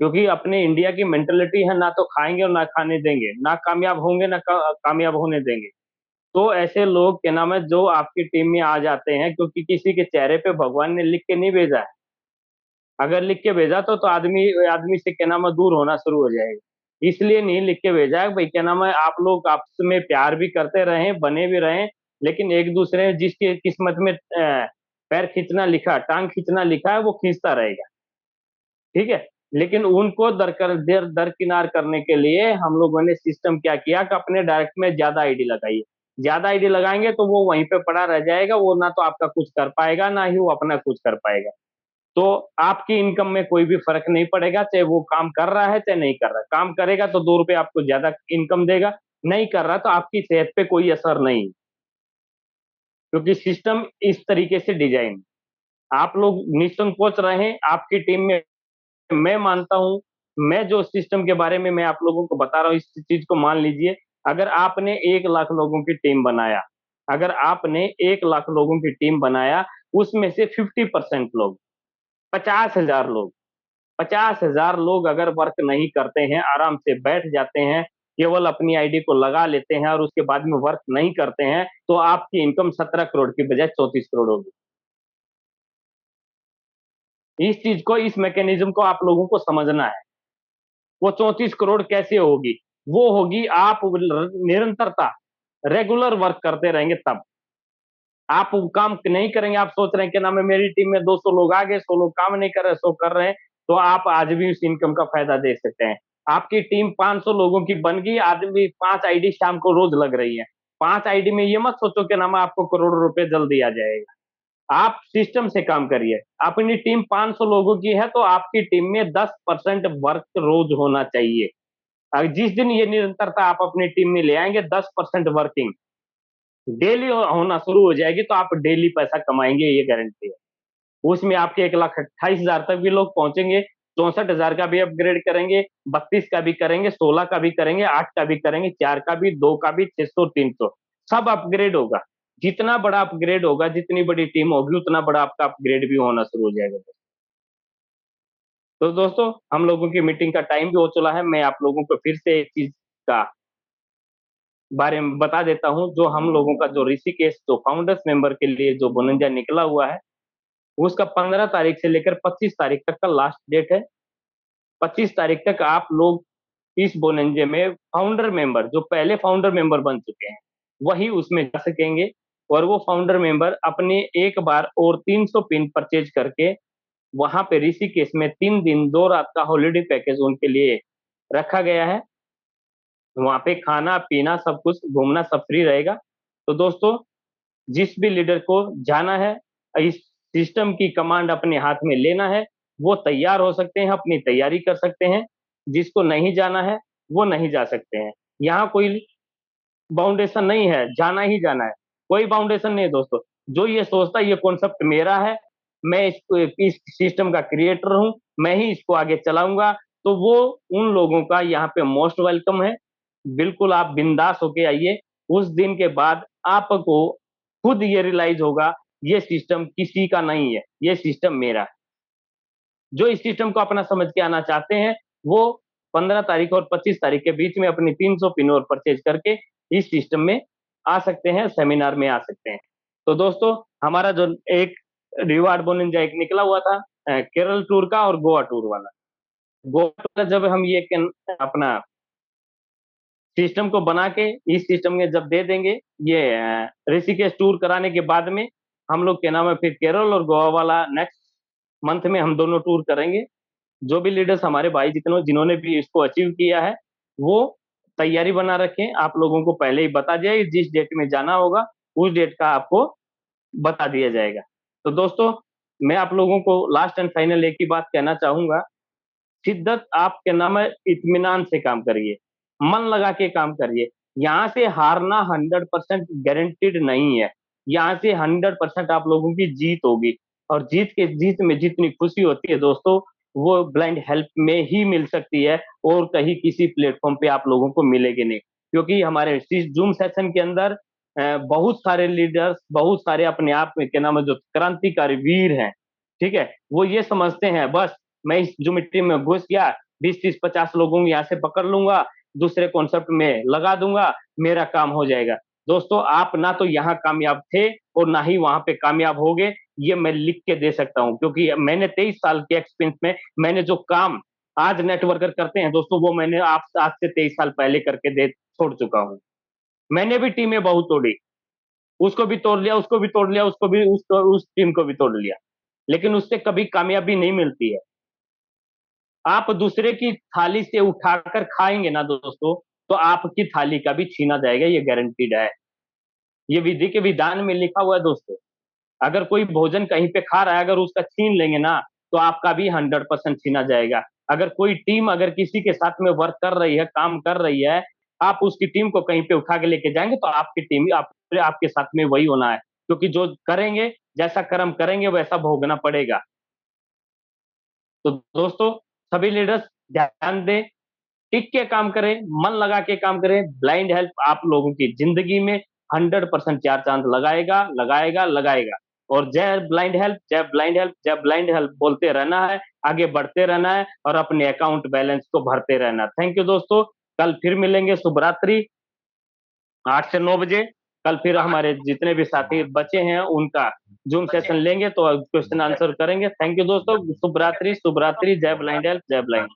क्योंकि अपने इंडिया की मेंटेलिटी है, ना तो खाएंगे और ना खाने देंगे, ना कामयाब होंगे, ना कामयाब होने देंगे। तो ऐसे लोग क्या नाम है जो आपकी टीम में आ जाते हैं, क्योंकि किसी के चेहरे पे भगवान ने लिख के नहीं भेजा है। अगर लिख के भेजा तो आदमी आदमी से क्या नाम है दूर होना शुरू हो जाएगा। इसलिए नहीं लिख के भेजा है भाई, क्या नाम है आप लोग आपस में प्यार भी करते रहें, बने भी रहें, लेकिन एक दूसरे जिसकी किस्मत में पैर खींचना लिखा, टांग खींचना लिखा है, वो खींचता रहेगा। ठीक है। लेकिन उनको दरकिनार करने के लिए हम लोगों ने सिस्टम क्या किया कि अपने डायरेक्ट में ज्यादा आईडी लगाइए। ज्यादा आईडी लगाएंगे तो वो वहीं पे पड़ा रह जाएगा, वो ना तो आपका कुछ कर पाएगा, ना ही वो अपना कुछ कर पाएगा। तो आपकी इनकम में कोई भी फर्क नहीं पड़ेगा, चाहे वो काम कर रहा है चाहे नहीं कर रहा। काम करेगा तो 2 रुपए आपको ज्यादा इनकम देगा, नहीं कर रहा तो आपकी सेहत पे कोई असर नहीं, क्योंकि सिस्टम इस तरीके से डिजाइन। आप लोग निसंकोच रहें आपकी टीम में। मैं मानता हूं, मैं जो सिस्टम के बारे में मैं आप लोगों को बता रहा हूं, इस चीज को मान लीजिए। अगर आपने 1 लाख लोगों की टीम बनाया, अगर आपने 1 लाख लोगों की टीम बनाया, उसमें से 50% लोग, 50,000 लोग, 50,000 लोग अगर वर्क नहीं करते हैं, आराम से बैठ जाते हैं, केवल अपनी आईडी को लगा लेते हैं और उसके बाद में वर्क नहीं करते हैं, तो आपकी इनकम 17 करोड़ की बजाय 34 करोड़ होगी। इस चीज को, इस मैकेनिज्म को आप लोगों को समझना है। वो 34 करोड़ कैसे होगी? वो होगी आप निरंतरता, रेगुलर वर्क करते रहेंगे तब। आप काम नहीं करेंगे, आप सोच रहे हैं कि ना मैं मेरी टीम में 200 लोग आ गए, 100 लोग काम नहीं कर रहे, 100 कर रहे हैं, तो आप आज भी उस इनकम का फायदा देख सकते हैं। आपकी टीम 500 लोगों की बन गई, आदमी 5 आईडी शाम को रोज लग रही है। 5 आईडी में ये मत सोचो कि ना आपको करोड़ों रुपए जल्दी आ जाएगा। आप सिस्टम से काम करिए। अपनी टीम 500 लोगों की है तो आपकी टीम में 10% वर्क रोज होना चाहिए। जिस दिन ये निरंतरता आप अपनी टीम में ले आएंगे, 10% वर्किंग डेली होना शुरू हो जाएगी, तो आप डेली पैसा कमाएंगे, ये गारंटी है। उसमें आपके 1,28,000 तक भी लोग पहुंचेंगे, 64,000 का भी अपग्रेड करेंगे, 32 का भी करेंगे, 16 का भी करेंगे, 8 का भी करेंगे, 4 का भी, 2 का भी, 600, 300, सब अपग्रेड होगा। जितना बड़ा अपग्रेड होगा, जितनी बड़ी टीम होगी, उतना बड़ा आपका अपग्रेड भी होना शुरू हो जाएगा। तो दोस्तों, हम लोगों की मीटिंग का टाइम भी हो चला है। मैं आप लोगों को फिर से एक चीज का बारे में बता देता हूं, जो हम लोगों का जो ऋषिकेश जो फाउंडर्स मेंबर के लिए जो बोनंजा निकला हुआ है, उसका 15 तारीख से लेकर 25 तारीख तक का लास्ट डेट है। 25 तारीख तक आप लोग इस बोनंजे में फाउंडर मेंबर, जो पहले फाउंडर मेंबर बन चुके हैं, वही उसमें जा सकेंगे। और वो फाउंडर मेंबर अपने एक बार और 300 पिन परचेज करके वहां पे ऋषिकेश में 3 दिन 2 रात का हॉलिडे पैकेज उनके लिए रखा गया है। वहां पे खाना पीना सब कुछ, घूमना सब फ्री रहेगा। तो दोस्तों, जिस भी लीडर को जाना है, इस सिस्टम की कमांड अपने हाथ में लेना है, वो तैयार हो सकते हैं, अपनी तैयारी कर सकते हैं। जिसको नहीं जाना है वो नहीं जा सकते हैं। यहाँ कोई बाउंडेशन नहीं है, जाना ही जाना है, कोई बाउंडेशन नहीं है दोस्तों। जो ये सोचता है ये कॉन्सेप्ट मेरा है, मैं इस सिस्टम का क्रिएटर हूं, मैं ही इसको आगे चलाऊंगा, तो वो उन लोगों का यहाँ पे मोस्ट वेलकम है। बिल्कुल आप बिंदास होके आइए। उस दिन के बाद आपको खुद ये रियलाइज होगा, ये सिस्टम किसी का नहीं है, ये सिस्टम मेरा है। जो इस सिस्टम को अपना समझ के आना चाहते हैं, वो 15 तारीख और 25 तारीख के बीच में अपनी 300 पिन और परचेज करके इस सिस्टम में आ सकते हैं, सेमिनार में आ सकते हैं। तो दोस्तों, हमारा जो एक रिवार्ड बोनंजा एक निकला हुआ था केरल टूर का और गोवा टूर वाला। गोवा टूर का जब हम ये अपना सिस्टम को बना के इस सिस्टम में जब दे देंगे, ये ऋषिकेश टूर कराने के बाद में हम लोग क्या नाम है फिर केरल और गोवा वाला नेक्स्ट मंथ में हम दोनों टूर करेंगे। जो भी लीडर्स हमारे भाई जिन्होंने भी इसको अचीव किया है, वो तैयारी बना रखें। आप लोगों को पहले ही बता दिया कि जिस डेट में जाना होगा उस डेट का आपको बता दिया जाएगा। तो दोस्तों, मैं आप लोगों को लास्ट एंड फाइनल एक ही बात कहना चाहूंगा, शिद्दत आप क्या नाम है इत्मीनान से काम करिए, मन लगा के काम करिए। यहाँ से हारना 100% गारंटीड नहीं है। यहाँ से 100% आप लोगों की जीत होगी, और जीत में जितनी खुशी होती है दोस्तों, वो ब्लाइंड हेल्प में ही मिल सकती है, और कहीं किसी प्लेटफॉर्म पे आप लोगों को मिलेगी नहीं। क्योंकि हमारे जूम सेशन के अंदर बहुत सारे लीडर्स, बहुत सारे अपने आप में क्या नाम है जो क्रांतिकारी वीर हैं, ठीक है, वो ये समझते हैं बस मैं इस ज्योमेट्री में घुस गया, 20, 30, 50 लोगों को यहाँ से पकड़ लूंगा, दूसरे कॉन्सेप्ट में लगा दूंगा, मेरा काम हो जाएगा। दोस्तों आप ना तो यहाँ कामयाब थे और ना ही वहां पे कामयाब होगे, ये मैं लिख के दे सकता हूँ, क्योंकि मैंने 23 साल के एक्सपीरियंस में मैंने जो काम आज नेटवर्कर करते हैं दोस्तों, वो मैंने आप आज से 23 साल पहले करके दे छोड़ चुका हूँ। मैंने भी टीमें बहुत तोड़ी, उसको भी तोड़ लिया, उसको भी तोड़ लिया, उसको भी उस टीम को भी तोड़ लिया, लेकिन उससे कभी कामयाबी नहीं मिलती है। आप दूसरे की थाली से उठाकर खाएंगे ना दोस्तों, तो आपकी थाली का भी छीना जाएगा, ये गारंटीड है। ये विधि के विधान में लिखा हुआ है दोस्तों। अगर कोई भोजन कहीं पे खा रहा है, अगर उसका छीन लेंगे ना, तो आपका भी 100% छीना जाएगा। अगर कोई टीम अगर किसी के साथ में वर्क कर रही है, काम कर रही है, आप उसकी टीम को कहीं पे उठा के लेके जाएंगे, तो आपकी टीम आपके साथ में वही होना है, क्योंकि जो करेंगे, जैसा कर्म करेंगे वैसा भोगना पड़ेगा। तो दोस्तों सभी लीडर्स ध्यान दें, टिक के काम करें, मन लगा के काम करें। ब्लाइंड हेल्प आप लोगों की जिंदगी में 100% चार चांद लगाएगा, लगाएगा, लगाएगा। और जय ब्लाइंड हेल्प, जय ब्लाइंड हेल्प, जय ब्लाइंड हेल्प बोलते रहना है, आगे बढ़ते रहना है और अपने अकाउंट बैलेंस को भरते रहना। थैंक यू दोस्तों, कल फिर मिलेंगे। शुभ रात्रि, 8 से 9 बजे। कल फिर हमारे जितने भी साथी बचे हैं उनका जूम सेशन लेंगे, तो क्वेश्चन आंसर करेंगे। थैंक यू दोस्तों, शुभ रात्रि, शुभ रात्रि। जय ब्लाइंड हेल्प, जय ब्लाइंड।